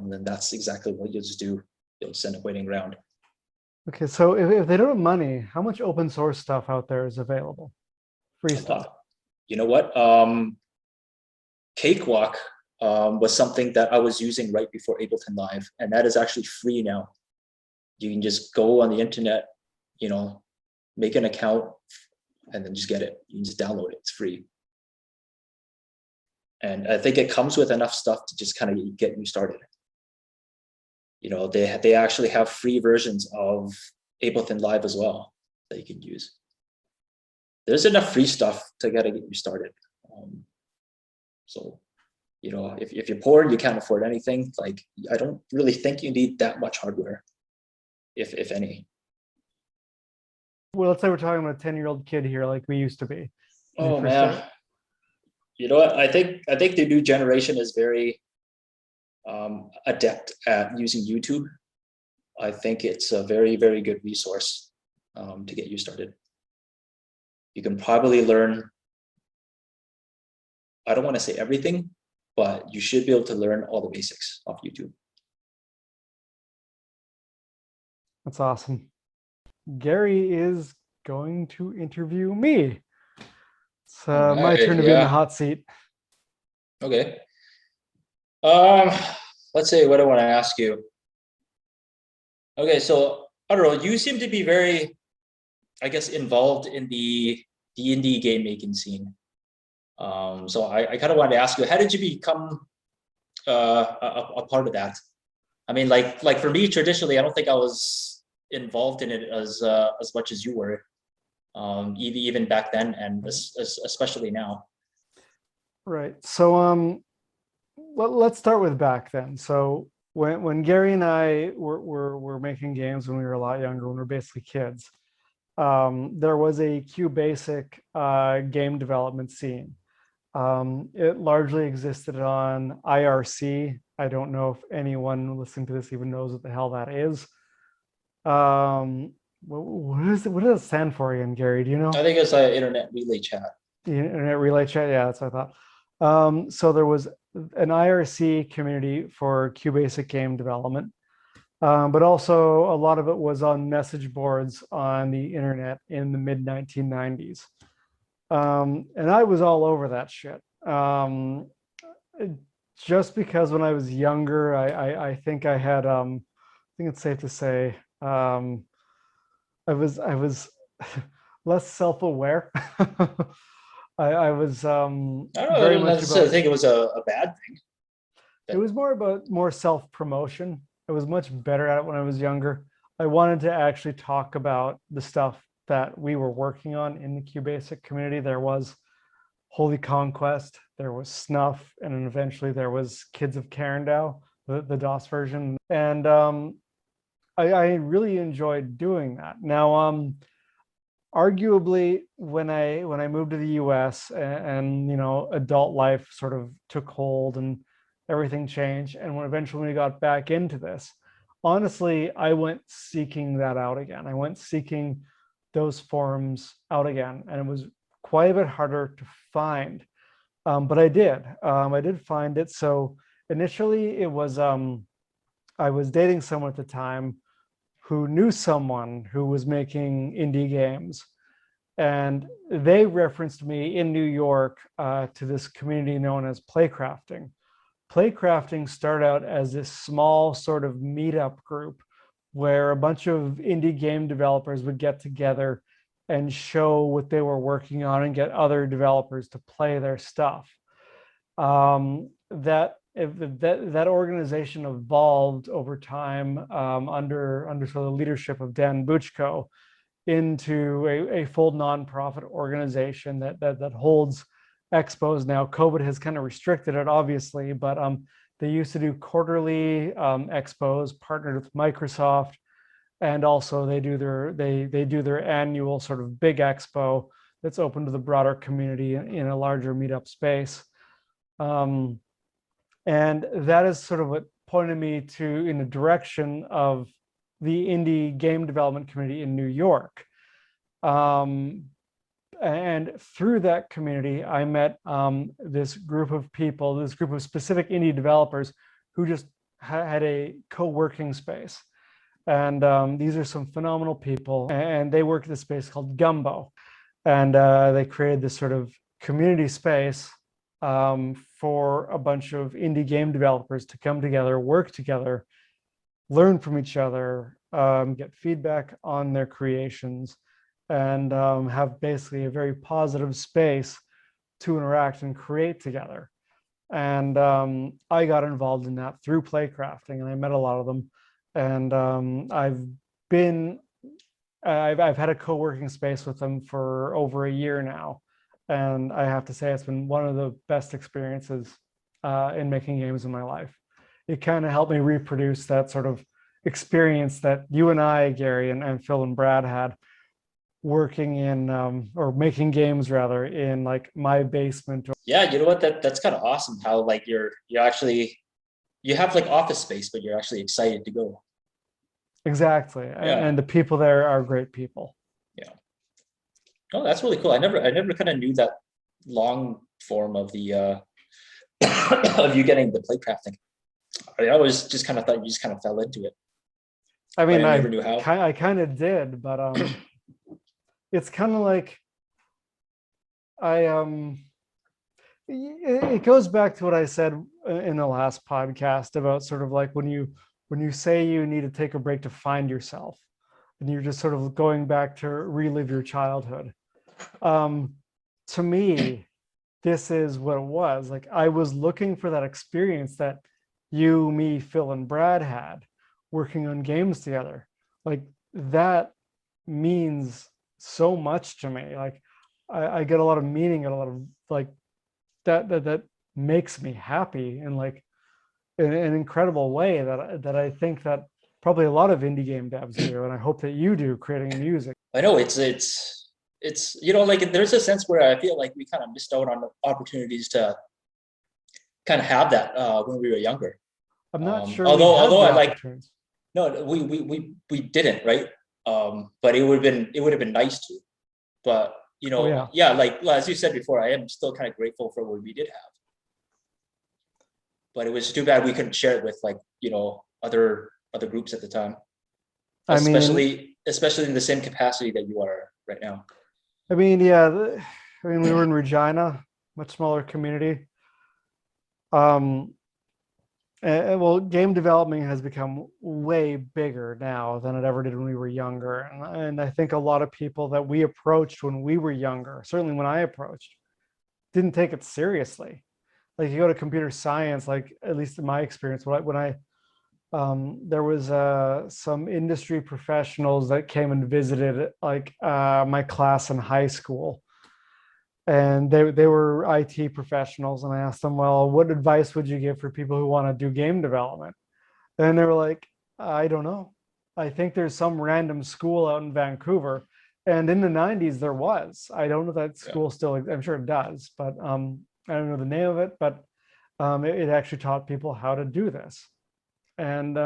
then that's exactly what you'll just do. You'll just end up waiting around. Okay, so if they don't have money, how much open source stuff out there is available? Free stuff. You know what? Cakewalk was something that I was using right before Ableton Live, and that is actually free now. You can just go on the internet, make an account, and then just get it. You can just download it. It's free. And I think it comes with enough stuff to just kind of get you started. They actually have free versions of Ableton Live as well that you can use. There's enough free stuff to get you started. So, if you're poor and you can't afford anything, like I don't really think you need that much hardware, if any. Well, let's say we're talking about a 10-year-old kid here, like we used to be. Oh man, you know what? I think the new generation is very adept at using YouTube. I think it's a very, very good resource to get you started. You can probably learn, I don't want to say everything, but you should be able to learn all the basics off YouTube. That's awesome. Gary is going to interview me. It's my turn to be in the hot seat. Okay. Let's see, what do I want to ask you? Okay, so I don't know, you seem to be very, I guess, involved in the indie game making scene. So I kind of wanted to ask you, how did you become a part of that? I mean, like for me, traditionally, I don't think I was involved in it as much as you were, even back then, and especially now. Right. So let's start with back then. So when Gary and I were making games when we were a lot younger, when we were basically kids, there was a QBasic game development scene. It largely existed on IRC. I don't know if anyone listening to this even knows what the hell that is. What does it stand for again, Gary? Do you know? I think it's like internet relay chat. Internet relay chat. Yeah, that's what I thought. So there was an IRC community for QBasic game development, but also a lot of it was on message boards on the internet in the mid 1990s. And I was all over that shit. Just because when I was younger, I think I had, I think it's safe to say, I was less self-aware. I was I don't necessarily think it was a bad thing. It was more self-promotion. I was much better at it when I was younger. I wanted to actually talk about the stuff that we were working on in the QBasic community. There was Holy Conquest, there was Snuff, and then eventually there was Kids of Karendow, the DOS version. And I really enjoyed doing that. Now, arguably, when I moved to the US and you know, adult life sort of took hold and everything changed, and when eventually we got back into this, honestly, I went seeking that out again. I went seeking those forums out again, and it was quite a bit harder to find, but I did find it. So initially it was I was dating someone at the time who knew someone who was making indie games, and they referenced me in New York to this community known as Playcrafting. Playcrafting started out as this small sort of meetup group where a bunch of indie game developers would get together and show what they were working on and get other developers to play their stuff. That organization evolved over time under sort of the leadership of Dan Buchko into a full nonprofit organization that holds expos now. COVID has kind of restricted it, obviously, but they used to do quarterly expos partnered with Microsoft, and also they do their annual sort of big expo that's open to the broader community in a larger meetup space. And that is sort of what pointed me in the direction of the indie game development community in New York. And through that community, I met this group of people, this group of specific indie developers who just had a co-working space. And these are some phenomenal people, and they work at a space called Gumbo. And they created this sort of community space for a bunch of indie game developers to come together, work together, learn from each other, get feedback on their creations, and have basically a very positive space to interact and create together. And I got involved in that through Playcrafting, and I met a lot of them. And I've had a co-working space with them for over a year now. And I have to say, it's been one of the best experiences in making games in my life. It kind of helped me reproduce that sort of experience that you and I, Gary, and Phil and Brad had working in or making games rather in like my basement. Yeah, you know what? That's kind of awesome. How like you're actually you have like office space, but you're actually excited to go. Exactly. Yeah, And the people there are great people. yeah. Oh, that's really cool. I never kind of knew that long form of the of you getting the play crafting. I always just kind of thought you just kind of fell into it, I but mean, I never knew how. I kind of did, but it's kind of like I it goes back to what I said in the last podcast about sort of like when you say you need to take a break to find yourself, and you're just sort of going back to relive your childhood. Um, to me, this is what it was. Like I was looking for that experience that you, me, Phil, and Brad had working on games together. Like that means so much to me. Like I get a lot of meaning and a lot of like that makes me happy in like in an incredible way that I think that probably a lot of indie game devs do, and I hope that you do, creating music. I know it's you know like there's a sense where I feel like we kind of missed out on the opportunities to kind of have that when we were younger. I'm not sure we Although had although the I like opportunities. no we didn't, right. But it would have been nice to. But you Oh know, yeah. yeah, like well, as you said before, I am still kind of grateful for what we did have. But it was too bad we couldn't share it with like you know other groups at the time, I mean, especially in the same capacity that you are right now. yeah. I mean, we were in Regina, much smaller community. Um, well, game development has become way bigger now than it ever did when we were younger, and I think a lot of people that we approached when we were younger, certainly when I approached, didn't take it seriously. Like you go to computer science, like at least in my experience, when I there was some industry professionals that came and visited like my class in high school, and they were IT professionals, and I asked them, well, what advice would you give for people who want to do game development? And they were like, I don't know. I think there's some random school out in Vancouver, and in the 90s there was. I don't know if that Yeah. school still. I'm sure it does, but I don't know the name of it. But it actually taught people how to do this, and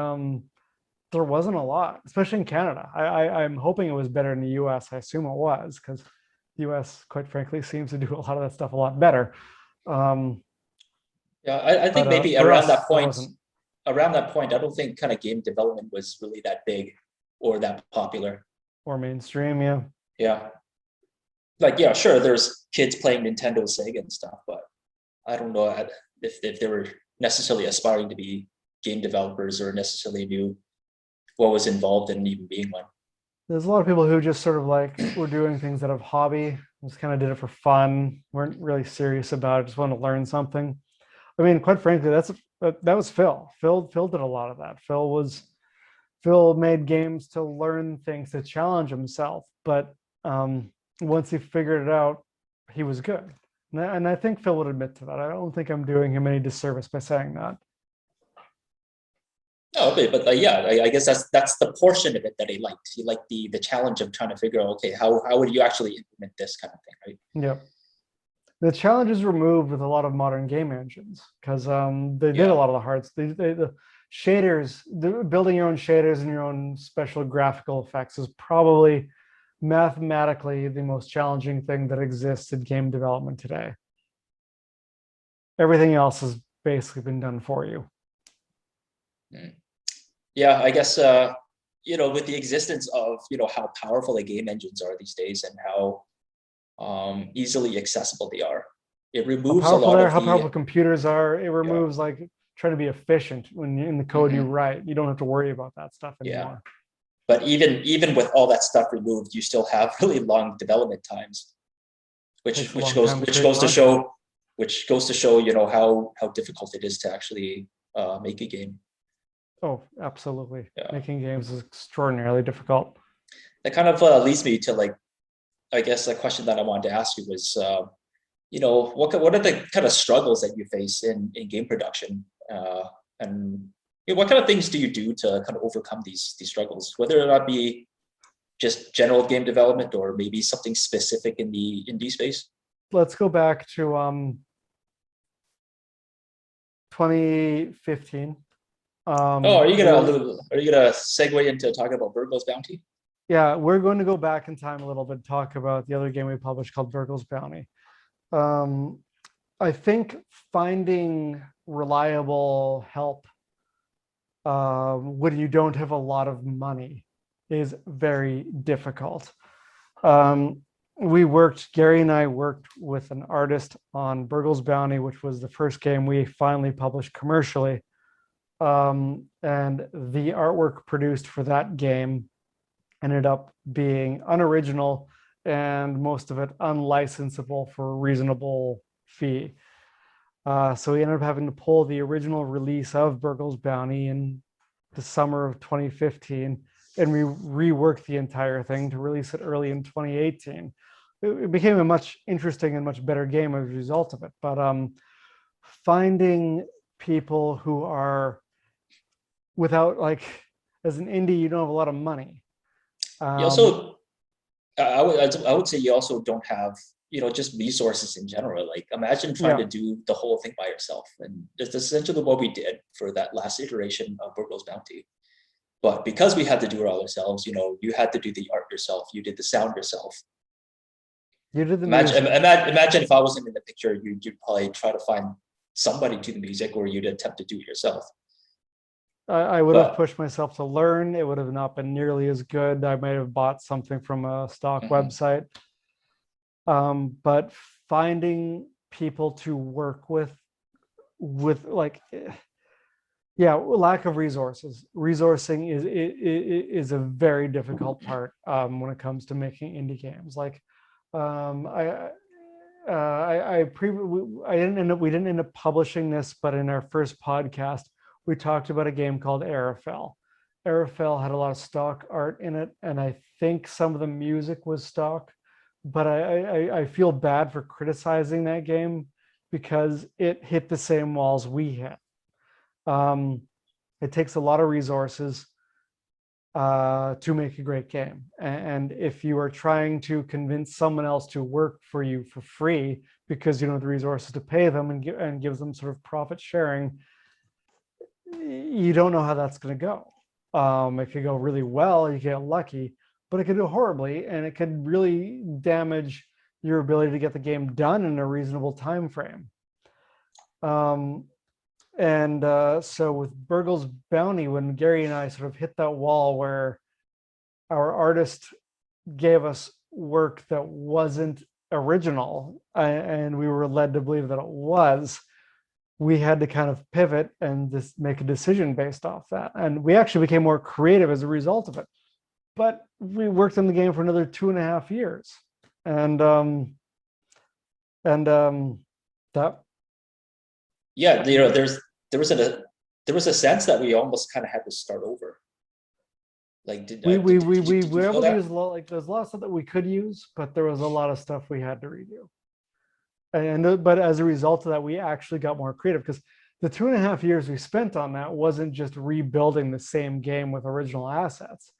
there wasn't a lot, especially in Canada. I'm hoping it was better in the US. I assume it was because the US, quite frankly, seems to do a lot of that stuff a lot better. Um, Yeah, I think maybe for us, there wasn't. around that point, I don't think kind of game development was really that big or that popular. Or mainstream, yeah. Yeah. Like, yeah, sure, there's kids playing Nintendo, Sega and stuff, but I don't know if they were necessarily aspiring to be game developers or necessarily knew what was involved in even being one. There's a lot of people who just sort of like were doing things out of hobby, just kind of did it for fun, weren't really serious about it, just wanted to learn something. I mean, quite frankly, that was Phil. Phil did a lot of that. Phil made games to learn things, to challenge himself, but once he figured it out, he was good. And I think Phil would admit to that. I don't think I'm doing him any disservice by saying that. Oh, okay, but yeah, I guess that's the portion of it that he liked. He liked the challenge of trying to figure out, okay, how would you actually implement this kind of thing, right? Yeah. The challenge is removed with a lot of modern game engines because they did Yeah. a lot of the hard. The shaders, building your own shaders and your own special graphical effects is probably mathematically the most challenging thing that exists in game development today. Everything else has basically been done for you. Yeah, I guess you know, with the existence of you know how powerful the game engines are these days and how easily accessible they are, it removes a lot of How the powerful computers are. It removes like trying to be efficient when in the code you write. You don't have to worry about that stuff anymore. Yeah. But even with all that stuff removed, you still have really long development times, which goes to show you know how difficult it is to actually make a game. Oh, absolutely. Yeah. Making games is extraordinarily difficult. That kind of leads me to like, I guess a question that I wanted to ask you was, you know, what are the kind of struggles that you face in game production, and you know, what kind of things do you do to kind of overcome these struggles, whether it not be just general game development, or maybe something specific in the indie space? Let's go back to 2015. Are you gonna segue into talking about Virgo's Bounty? Yeah, we're going to go back in time a little bit, talk about the other game we published called Virgo's Bounty. I think finding reliable help when you don't have a lot of money is very difficult. Gary and I worked with an artist on Virgo's Bounty, which was the first game we finally published commercially. And the artwork produced for that game ended up being unoriginal and most of it unlicensable for a reasonable fee. So we ended up having to pull the original release of Virgo's Bounty in the summer of 2015, and we reworked the entire thing to release it early in 2018. It became a much interesting and much better game as a result of it. But finding people who are without, like, as an indie, you don't have a lot of money. You also, I would say you also don't have, just resources in general. Like, imagine trying to do the whole thing by yourself. And that's essentially what we did for that last iteration of Virgo's Bounty. But because we had to do it all ourselves, you had to do the art yourself. You did the sound yourself. You did the imagine if I wasn't in the picture, you'd probably try to find somebody to the music, or you'd attempt to do it yourself. I would have pushed myself to learn. It would have not been nearly as good. I might have bought something from a stock website. But finding people to work with like, lack of resources. Resourcing is a very difficult part when it comes to making indie games. Like, we didn't end up publishing this, but in our first podcast, we talked about a game called Arafel. Arafel had a lot of stock art in it, and I think some of the music was stock, but I feel bad for criticizing that game because it hit the same walls we hit. It takes a lot of resources to make a great game. And if you are trying to convince someone else to work for you for free because you don't have the resources to pay them and gives them sort of profit sharing, you don't know how that's going to go. It could go really well, you get lucky, but it could go horribly, and it could really damage your ability to get the game done in a reasonable time frame. So with Virgo's Bounty, when Gary and I sort of hit that wall where our artist gave us work that wasn't original, and we were led to believe that it was, we had to kind of pivot and just make a decision based off that. And we actually became more creative as a result of it. But we worked on the game for another 2.5 years. And that. Yeah, there was a sense that we almost kind of had to start over. Like, we were able to use a lot, like, there's a lot of stuff that we could use, but there was a lot of stuff we had to redo. But as a result of that, we actually got more creative, because the 2.5 years we spent on that wasn't just rebuilding the same game with original assets.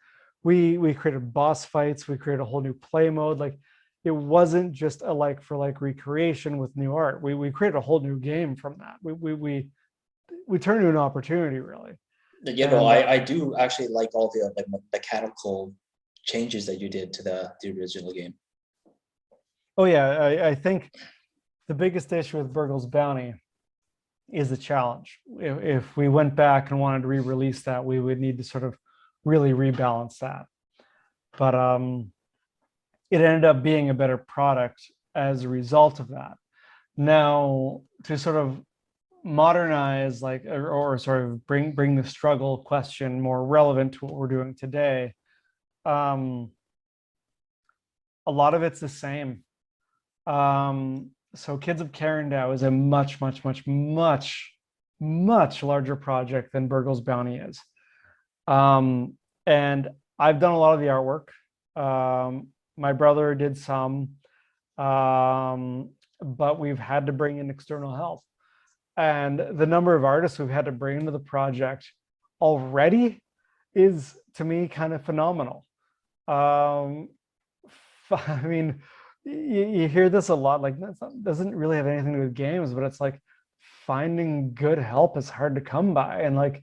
We created boss fights, we created a whole new play mode. Like, it wasn't just a like for like recreation with new art. We created a whole new game from that. We turned it into an opportunity, really. I do actually like all the mechanical changes that you did to the original game. Oh yeah, I think the biggest issue with Virgo's Bounty is the challenge. If we went back and wanted to re-release that, we would need to sort of really rebalance that. But it ended up being a better product as a result of that. Now, to sort of modernize, like, or sort of bring the struggle question more relevant to what we're doing today, a lot of it's the same. So Kids of Karendow is a much larger project than Virgo's Bounty is. And I've done a lot of the artwork. My brother did some, but we've had to bring in external help. And the number of artists we've had to bring into the project already is, to me, kind of phenomenal. Um, I mean, you hear this a lot. Like, doesn't really have anything to do with games, but it's like finding good help is hard to come by. And like,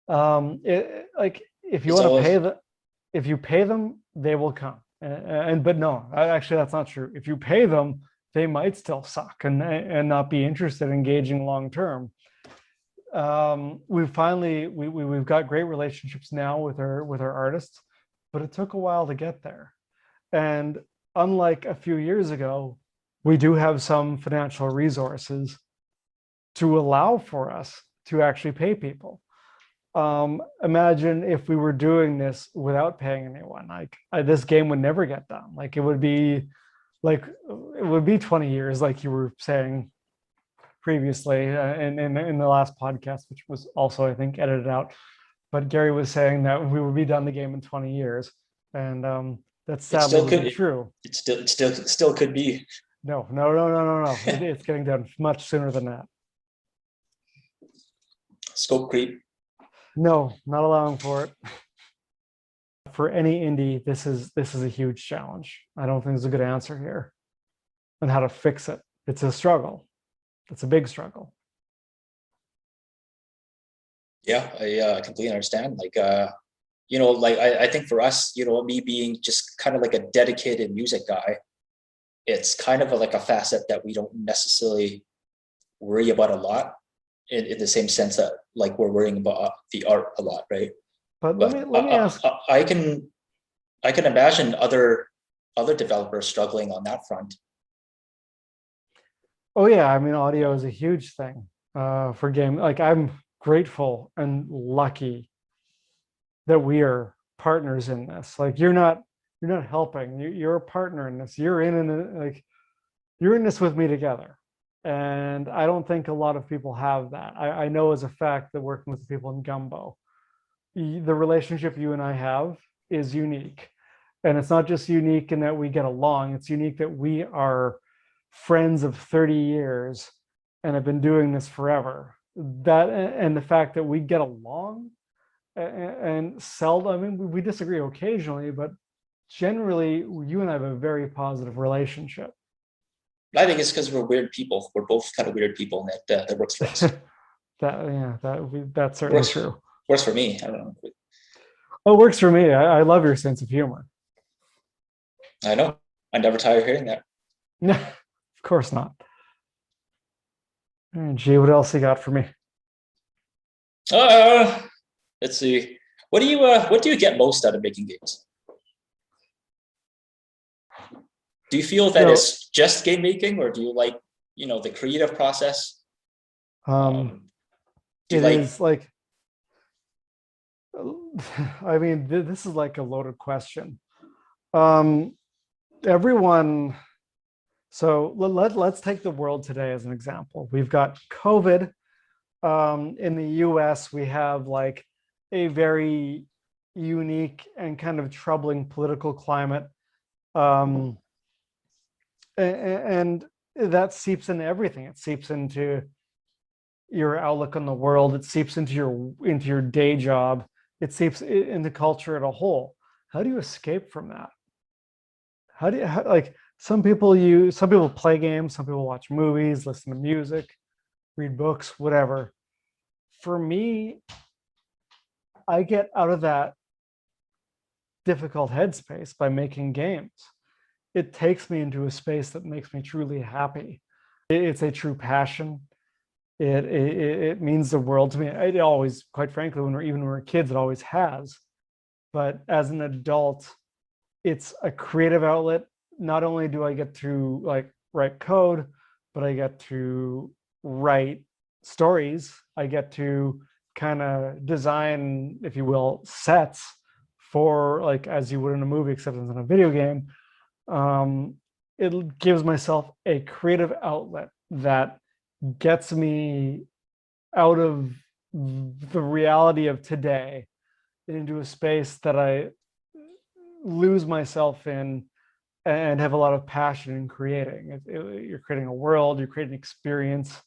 like if you It's want to always, if you pay them, they will come. But no, actually, that's not true. If you pay them, they might still suck and not be interested in engaging long term. We've got great relationships now with our artists, but it took a while to get there. And unlike a few years ago, we do have some financial resources to allow for us to actually pay people. Imagine if we were doing this without paying anyone. Like this game would never get done. Like it would be 20 years, like you were saying previously in the last podcast, which was also, I think, edited out. But Gary was saying that we would be done the game in 20 years. And that's it sadly still could, true. it still could be. No. It's getting done much sooner than that. Scope creep. No, not allowing for it. For any indie, this is a huge challenge. I don't think there's a good answer here on how to fix it. It's a struggle. It's a big struggle. Yeah, I completely understand. Like, like I think for us, me being just kind of like a dedicated music guy, it's kind of like a facet that we don't necessarily worry about a lot in the same sense that like we're worrying about the art a lot, right? But let me ask. I can imagine other developers struggling on that front. Oh yeah, I mean, audio is a huge thing for game. Like I'm grateful and lucky that we are partners in this. Like you're not helping. You're a partner in this. You're in this with me together. And I don't think a lot of people have that. I know as a fact that working with the people in Gumbo, the relationship you and I have is unique. And it's not just unique in that we get along, it's unique that we are friends of 30 years and have been doing this forever. That and the fact that we get along and seldom, I mean, we disagree occasionally, but generally you and I have a very positive relationship. I think it's because we're weird people. We're both kind of weird people, and that works for us. That's certainly true. Works for me. I don't know. Oh, it works for me. I love your sense of humor. I know. I never tire of hearing that. No, of course not. Gee, what else you got for me? Let's see. What do you get most out of making games? Do you feel that it's just game making, or do you like, the creative process? It is like, I mean, this is like a loaded question. Everyone, so let's take the world today as an example. We've got COVID. In the US, we have like a very unique and kind of troubling political climate. And that seeps into everything. It seeps into your outlook on the world. It seeps into your day job. It seeps into culture as a whole. How do you escape from that? Like some people play games, some people watch movies, listen to music, read books, whatever. For me, I get out of that difficult headspace by making games. It takes me into a space that makes me truly happy. It's a true passion. It means the world to me. It always, quite frankly, when we're kids, it always has. But as an adult, it's a creative outlet. Not only do I get to like write code, but I get to write stories. I get to kind of design, if you will, sets for like as you would in a movie, except it's in a video game. It gives myself a creative outlet that gets me out of the reality of today into a space that I lose myself in and have a lot of passion in creating. You're creating a world, you're creating an experience,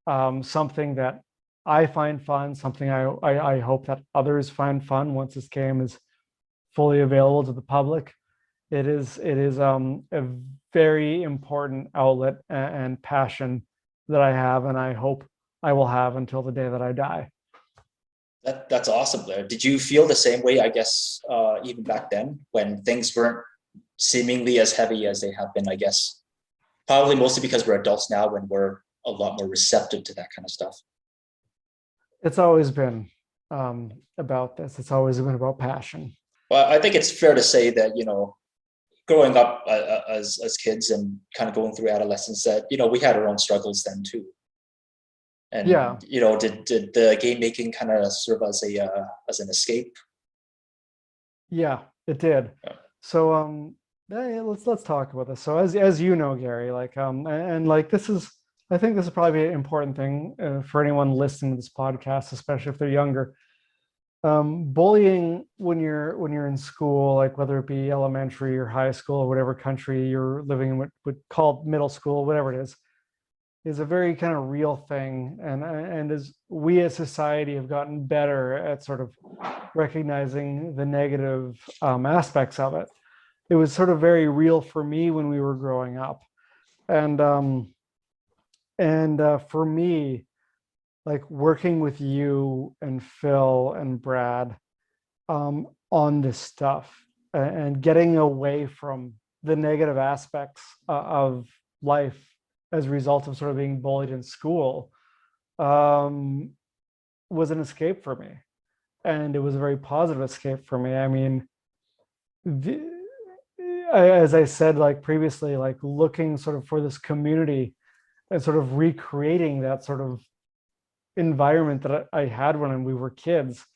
something that I find fun, something I hope that others find fun once this game is fully available to the public. It is a very important outlet and passion that I have, and I hope I will have until the day that I die. That's awesome, Blair. Did you feel the same way, I guess, even back then when things weren't seemingly as heavy as they have been, I guess? Probably mostly because we're adults now when we're a lot more receptive to that kind of stuff. It's always been about this. It's always been about passion. Well, I think it's fair to say that, growing up as kids and kind of going through adolescence, that, we had our own struggles then too. And, yeah, did the game making kind of serve as an escape? Yeah, it did. Yeah. So let's talk about this. So as you know, Gary, like and like I think this is probably an important thing for anyone listening to this podcast, especially if they're younger. Bullying when you're in school, like whether it be elementary or high school or whatever country you're living in, would call middle school, whatever it is a very kind of real thing. And as we as society have gotten better at sort of recognizing the negative aspects of it, it was sort of very real for me when we were growing up. And for me, like working with you and Phil and Brad on this stuff and getting away from the negative aspects of life as a result of sort of being bullied in school was an escape for me. And it was a very positive escape for me. I mean, as I said, like previously, like looking sort of for this community and sort of recreating that sort of environment that I had when we were kids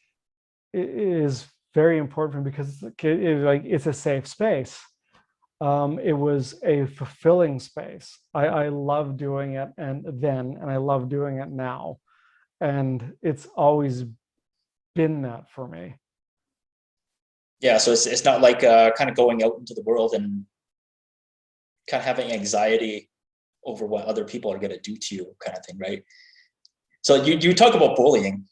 is very important for me because it's a safe space. It was a fulfilling space. I love doing it and I love doing it now. And it's always been that for me. Yeah, so it's not like kind of going out into the world and kind of having anxiety over what other people are going to do to you kind of thing, right? So you talk about bullying.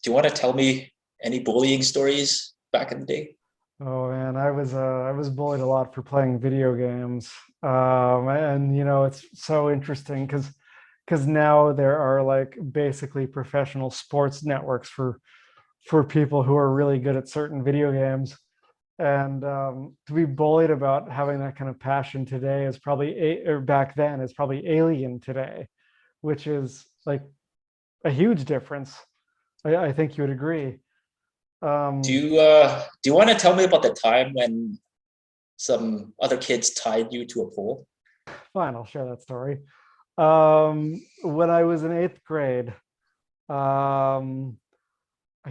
Do you want to tell me any bullying stories back in the day? Oh man, I was bullied a lot for playing video games, and it's so interesting because now there are like basically professional sports networks for people who are really good at certain video games, and to be bullied about having that kind of passion today is probably or back then is probably alien today, which is like a huge difference. I think you would agree. Do you want to tell me about the time when some other kids tied you to a pole? Fine, I'll share that story. When I was in 8th grade, I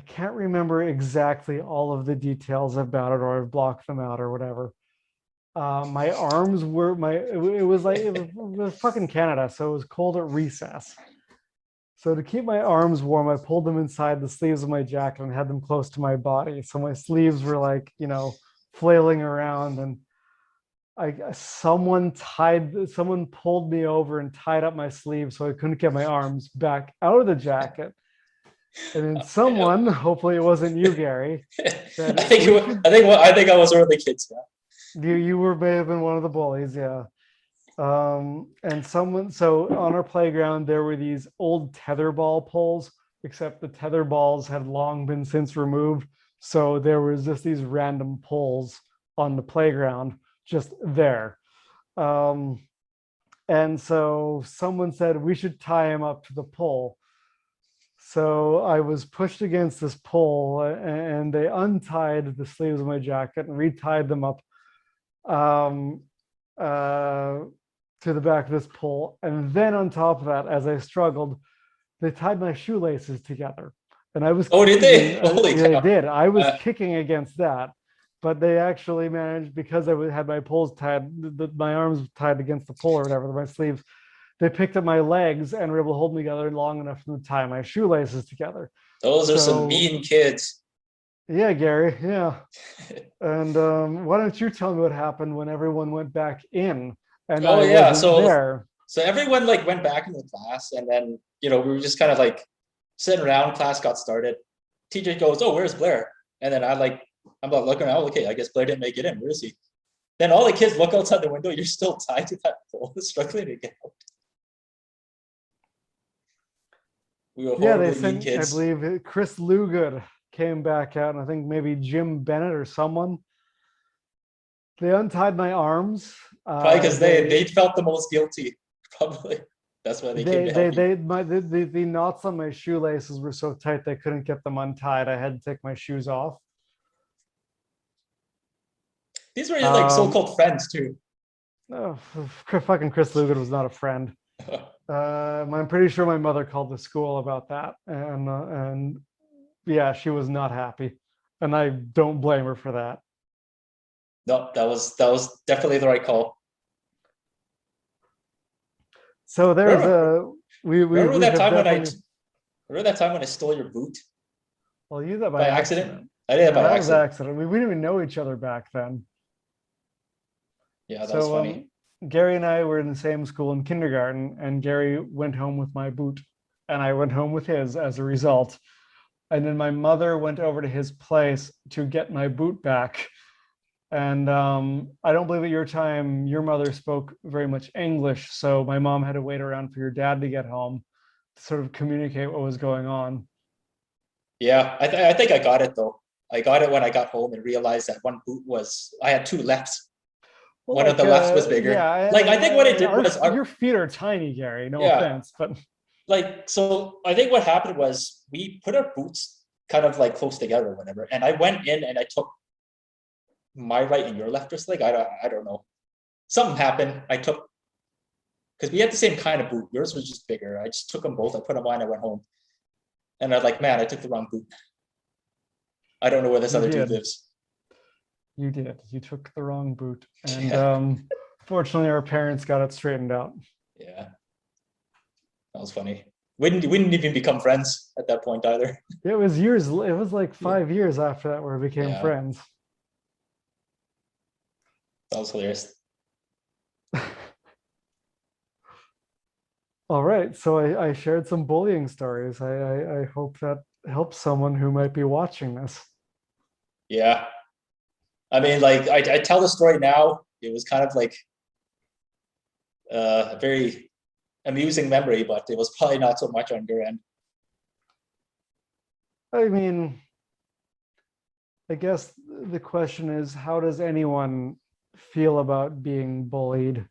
can't remember exactly all of the details about it, or I've blocked them out or whatever. My arms were it was fucking Canada, so it was cold at recess. So to keep my arms warm, I pulled them inside the sleeves of my jacket and had them close to my body. So my sleeves were like, flailing around, and someone pulled me over and tied up my sleeves so I couldn't get my arms back out of the jacket. And then someone, hopefully it wasn't you, Gary. I think I was one of the kids. Yeah. You may have been one of the bullies, yeah. And so on our playground, there were these old tetherball poles, except the tether balls had long been since removed. So there was just these random poles on the playground, just there. And so someone said we should tie him up to the pole. So I was pushed against this pole, and they untied the sleeves of my jacket and retied them up to the back of this pole. And then on top of that, as I struggled, they tied my shoelaces together. And I was did they? Holy yeah, cow. they did. I was kicking against that, but they actually managed, because I had my poles tied, my arms tied against the pole or whatever, my sleeves. They picked up my legs and were able to hold me together long enough to tie my shoelaces together. Those are some mean kids. Yeah, Gary. Yeah. And why don't you tell me what happened when everyone went back in? And so everyone like went back into the class, and then we were just kind of like sitting around. Class got started. Teacher goes, "Oh, where's Blair?" And then I like I'm like looking out, okay, I guess Blair didn't make it in. Where is he? Then all the kids look outside the window. You're still tied to that pole, struggling to get out. We were Yeah, they horribly mean sent, I kids. believe, Chris Lugood came back out, and I think maybe Jim Bennett or someone. They untied my arms. Probably because they felt the most guilty. Probably that's why they came to help you. The knots on my shoelaces were so tight they couldn't get them untied. I had to take my shoes off. These were like so-called friends too. Oh, fucking Chris Lugan was not a friend. I'm pretty sure my mother called the school about that, and yeah, she was not happy, and I don't blame her for that. No, that was definitely the right call. So there's remember that time when I stole your boot? Well, you did that by accident. I did it by that accident. was accident. We didn't even know each other back then. Yeah, that was funny. Gary and I were in the same school in kindergarten, and Gary went home with my boot, and I went home with his as a result. And then my mother went over to his place to get my boot back. And I don't believe at your time, your mother spoke very much English. So my mom had to wait around for your dad to get home to sort of communicate what was going on. Yeah, I think I got it though. I got it when I got home and realized that one boot I had two lefts. Well, one of the lefts was bigger. Yeah, I think what it did was your feet are tiny, Gary. No offense, but so I think what happened was we put our boots kind of like close together or whatever, and I went in and I took my right and your left wrist leg. I don't know. Something happened. I took, because we had the same kind of boot. Yours was just bigger. I just took them both. I put them on. I went home, and I'm like, man, I took the wrong boot. I don't know where this other dude lives. You did. You took the wrong boot, and fortunately, our parents got it straightened out. Yeah, that was funny. We didn't even become friends at that point either. It was years. It was like 5 years after that where we became friends. That was hilarious. All right, so I shared some bullying stories. I hope that helps someone who might be watching this. Yeah, I mean, like I tell the story now. It was kind of like a very amusing memory, but it was probably not so much on your end. I mean, I guess the question is, how does anyone feel about being bullied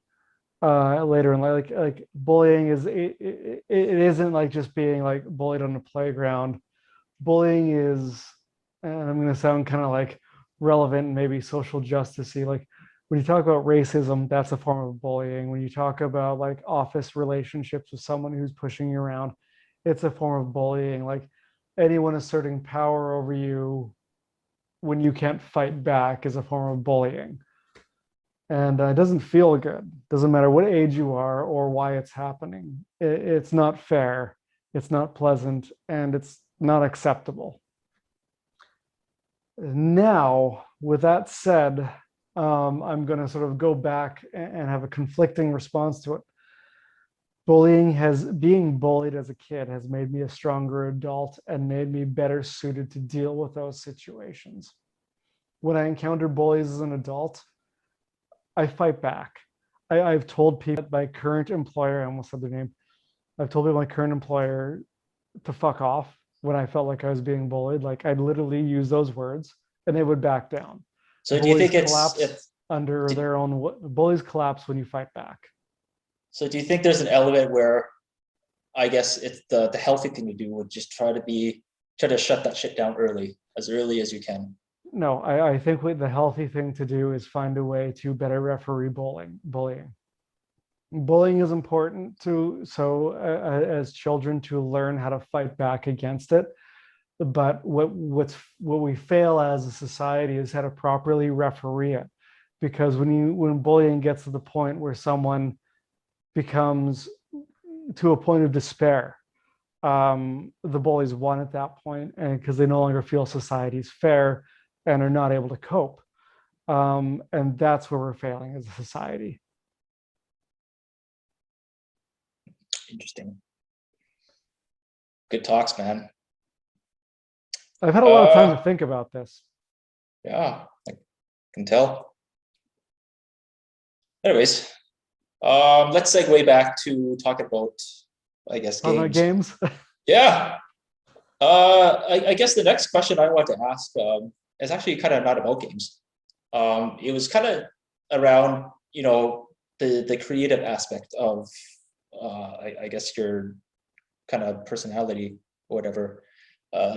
later in life? Like bullying is it isn't like just being like bullied on the playground. Bullying is, and I'm going to sound kind of like relevant, maybe social justice-y. Like when you talk about racism, that's a form of bullying. When you talk about like office relationships with someone who's pushing you around, it's a form of bullying. Like anyone asserting power over you when you can't fight back is a form of bullying. And it doesn't feel good. Doesn't matter what age you are or why it's happening. It's not fair. It's not pleasant, and it's not acceptable. Now, with that said, I'm going to sort of go back and have a conflicting response to it. Being bullied as a kid has made me a stronger adult and made me better suited to deal with those situations. When I encounter bullies as an adult, I fight back. I've told people at my current employer, I almost said their name. I've told people at my current employer to fuck off when I felt like I was being bullied. Like I'd literally use those words and they would back down. So do you think it's under their own, bullies collapse when you fight back? So do you think there's an element where, I guess it's the healthy thing to do would just try to shut that shit down as early as you can? No, I think the healthy thing to do is find a way to better referee bullying. Bullying is important as children to learn how to fight back against it. But what we fail as a society is how to properly referee it. Because when bullying gets to the point where someone becomes to a point of despair, the bullies won at that point, and because they no longer feel society's fair and are not able to cope. And that's where we're failing as a society. Interesting. Good talks, man. I've had a lot of time to think about this. Yeah, I can tell. Anyways, let's segue back to talk about, I guess, Talking about games. games. Yeah. I guess the next question I want to ask is actually kind of not about games. It was kind of around, the creative aspect of, I guess, your kind of personality or whatever.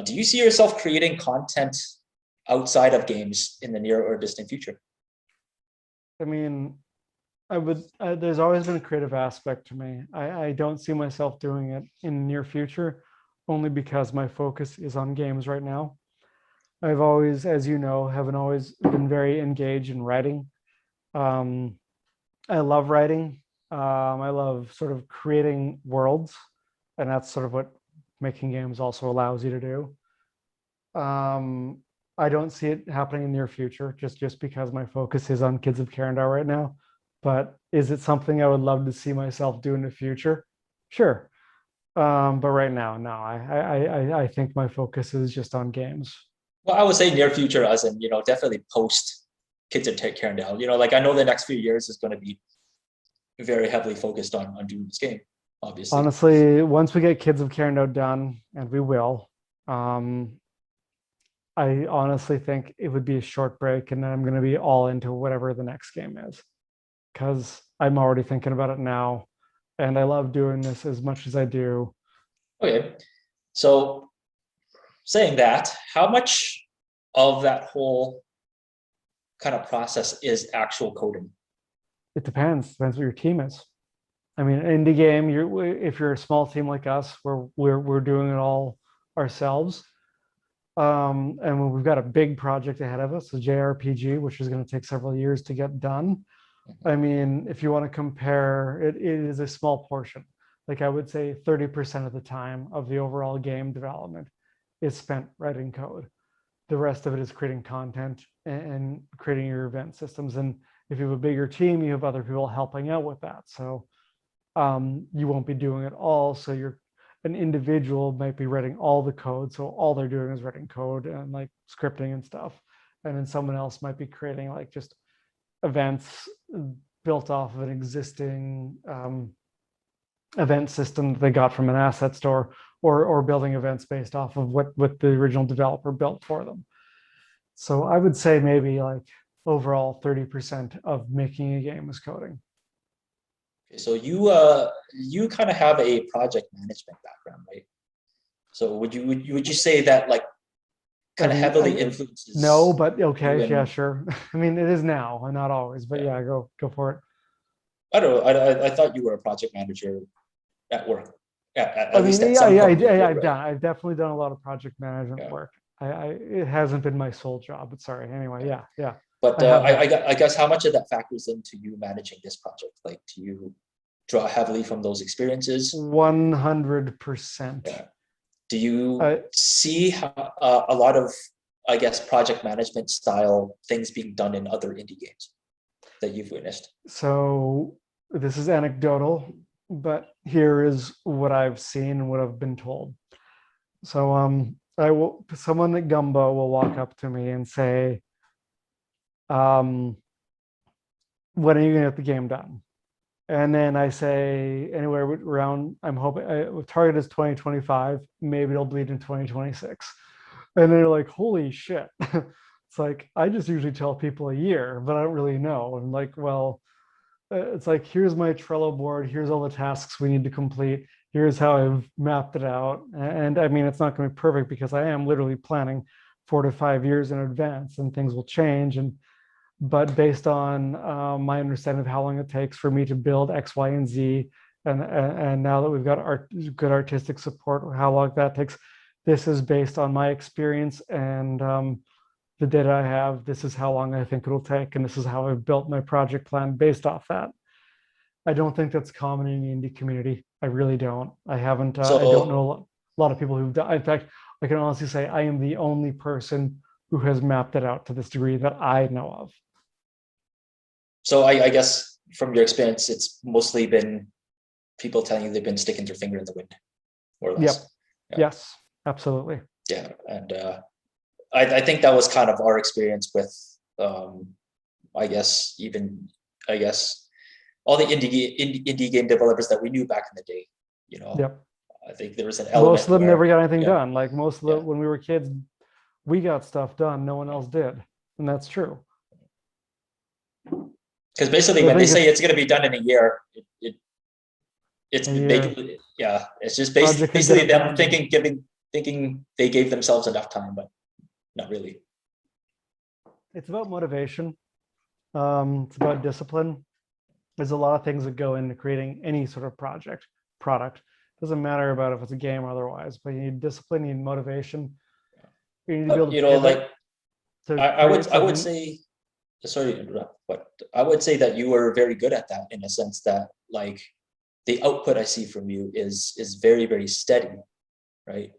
Do you see yourself creating content outside of games in the near or distant future? I mean, there's always been a creative aspect to me. I don't see myself doing it in the near future, only because my focus is on games right now. I've always, as you know, haven't always been very engaged in writing. Um, I love writing. I love sort of creating worlds, and that's sort of what making games also allows you to do. I don't see it happening in the near future, just because my focus is on Kids of Karendow right now. But is it something I would love to see myself do in the future? Sure. But right now, no. I think my focus is just on games. Well, I would say near future, as in, definitely post Kids of Karendow. Like I know the next few years is going to be very heavily focused on doing this game, obviously. Honestly, once we get Kids of Karendow done, and we will, I honestly think it would be a short break, and then I'm going to be all into whatever the next game is, because I'm already thinking about it now, and I love doing this as much as I do. Okay, so saying that, how much of that whole kind of process is actual coding? It depends what your team is. I mean, indie game, if you're a small team like us, we're doing it all ourselves. And we've got a big project ahead of us, a JRPG, which is going to take several years to get done. I mean, if you want to compare, it is a small portion. Like I would say 30% of the time of the overall game development is spent writing code. The rest of it is creating content and creating your event systems. And if you have a bigger team, you have other people helping out with that. So you won't be doing it all. So an individual might be writing all the code. So all they're doing is writing code and like scripting and stuff. And then someone else might be creating like just events built off of an existing event system that they got from an asset store, or building events based off of what the original developer built for them. So I would say maybe like overall 30% of making a game is coding. Okay, so you kind of have a project management background, right? So would you say that like kind of heavily influences? No, but okay, yeah, sure. I mean, it is now and not always, but yeah, go for it. I don't know. I thought you were a project manager at work. At least at yeah, some point. I've definitely done a lot of project management work. It hasn't been my sole job, but sorry. Anyway, yeah. But I guess how much of that factors into you managing this project? Like, do you draw heavily from those experiences? 100%. Yeah. Do you see a lot of, I guess, project management style things being done in other indie games that you've witnessed? So this is anecdotal, but here is what I've seen and what I've been told. So someone at Gumbo will walk up to me and say, when are you gonna get the game done? And then I say anywhere around, I'm hoping target is 2025, maybe it'll bleed in 2026. And they're like, holy shit. It's like, I just usually tell people a year, but I don't really know. And like, well, it's like, here's my Trello board, here's all the tasks we need to complete, here's how I've mapped it out. And I mean, it's not going to be perfect because I am literally planning 4 to 5 years in advance, and things will change. But based on my understanding of how long it takes for me to build X, Y, and Z, and now that we've got good artistic support, how long that takes, this is based on my experience and the data I have. This is how long I think it'll take, and this is how I've built my project plan based off that. I don't think that's common in the indie community. I really don't. I haven't. I don't know a lot of people who've done. In fact, I can honestly say I am the only person who has mapped it out to this degree that I know of. So I guess from your experience, it's mostly been people telling you they've been sticking their finger in the wind, more or less. Yep. Yeah. Yes, absolutely. Yeah, and I think that was kind of our experience with, I guess all the indie game developers that we knew back in the day. Yep. I think there was an element Most of them where, never got anything yeah, done. Like most of the yeah. when we were kids, we got stuff done. No one else did, and that's true. Because basically, But I when they think say it's going to be done in a year, it's a year basically, yeah, it's just project could get basically it them done. thinking they gave themselves enough time, but not really. It's about motivation. It's about discipline. There's a lot of things that go into creating any sort of product. Doesn't matter about if it's a game or otherwise, but you need discipline, you need motivation. You need to be able to pivot to I create would something. say, sorry to interrupt, but I would say that you were very good at that, in a sense that, like, the output I see from you is very, very steady, right?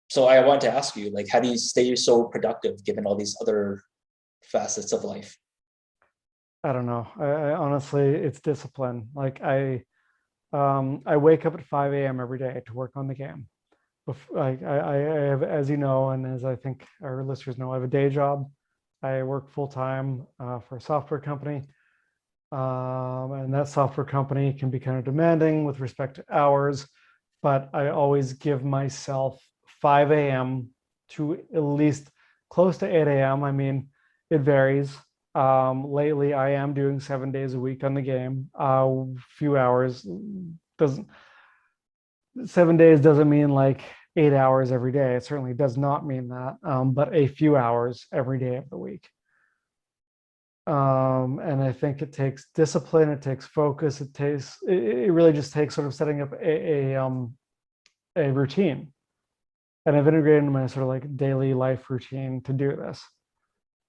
So I want to ask you, like, how do you stay so productive given all these other facets of life? I don't know. I honestly, it's discipline. Like I wake up at 5 a.m. every day to work on the game. I have, as you know, and as I think our listeners know, I have a day job. I work full time for a software company. And that software company can be kind of demanding with respect to hours, but I always give myself 5 a.m. to at least close to 8 a.m. I mean, it varies. Lately, I am doing 7 days a week on the game. Few hours doesn't 7 days doesn't mean like 8 hours every day. It certainly does not mean that, but a few hours every day of the week. And I think it takes discipline, it takes focus, it really just takes sort of setting up a routine. And I've integrated in my sort of like daily life routine to do this.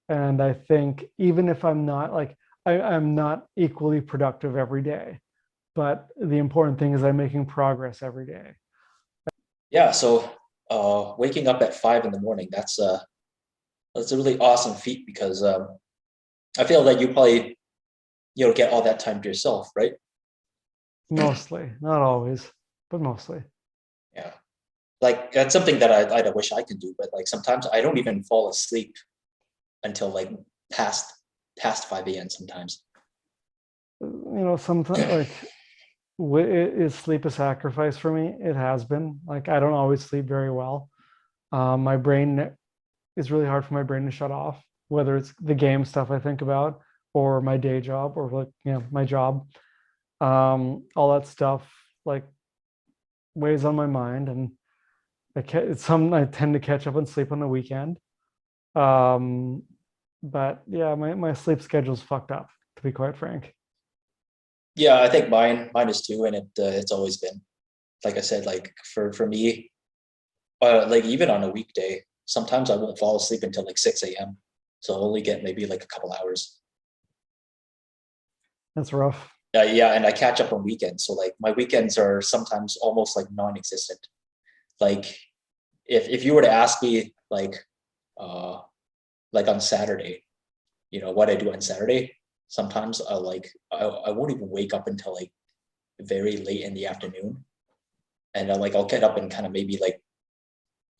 And I think even if I'm not like I'm not equally productive every day, but the important thing is I'm making progress every day. Yeah, so waking up at 5 in the morning, that's a really awesome feat, because I feel that you probably get all that time to yourself, right? Mostly, not always, but mostly. Yeah, like that's something that I wish I could do, but like sometimes I don't even fall asleep until like past 5 a.m. sometimes. Sometimes like is sleep a sacrifice for me? It has been. Like I don't always sleep very well. My brain is really hard for my brain to shut off, whether it's the game stuff I think about or my day job or like my job. All that stuff like weighs on my mind, and I tend to catch up on sleep on the weekend. Um, but yeah, my sleep schedule's fucked up, to be quite frank. Yeah, I think mine is too, and it's always been, like I said, like for me, like even on a weekday, sometimes I won't fall asleep until like 6 a.m. So I'll only get maybe like a couple hours. That's rough. Yeah, and I catch up on weekends. So like my weekends are sometimes almost like non-existent. Like if you were to ask me uh like on Saturday, what I do on Saturday, sometimes I won't even wake up until like very late in the afternoon. And I'll get up and kind of maybe like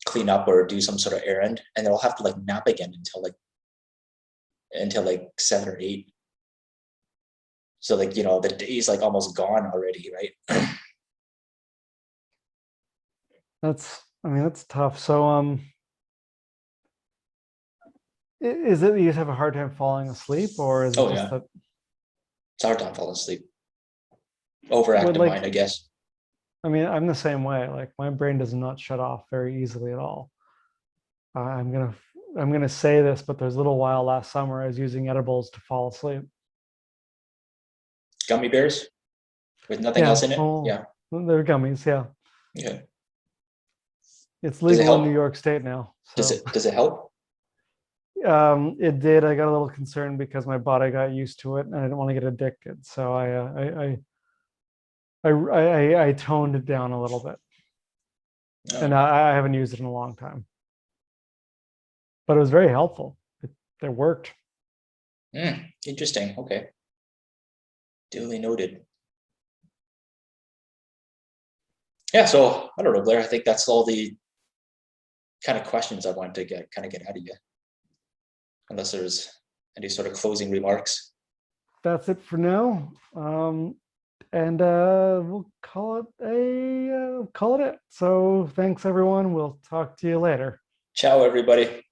clean up or do some sort of errand, and then I'll have to like nap again until like 7 or 8. So like the day's like almost gone already, right? That's tough. So is it you just have a hard time falling asleep, or is it Oh just yeah, that it's a hard time falling asleep. would Overactive like mind, I guess. I'm the same way. Like my brain does not shut off very easily at all. I'm gonna say this, but there's a little while last summer I was using edibles to fall asleep. Gummy bears with nothing Yeah, else in it. oh, Yeah. they're gummies. Yeah, Yeah. it's Does it legal in New help? York State now. So Does it help? it did. I got a little concerned because my body got used to it, and I didn't want to get addicted. So I toned it down a little bit, and Oh, I haven't used it in a long time. But it was very helpful. It worked. interesting. Okay. Duly noted. Yeah, so I don't know, Blair. I think that's all the kind of questions I wanted to get out of you, unless there's any sort of closing remarks. That's it for now. And we'll call it it. So thanks everyone. We'll talk to you later. Ciao, everybody.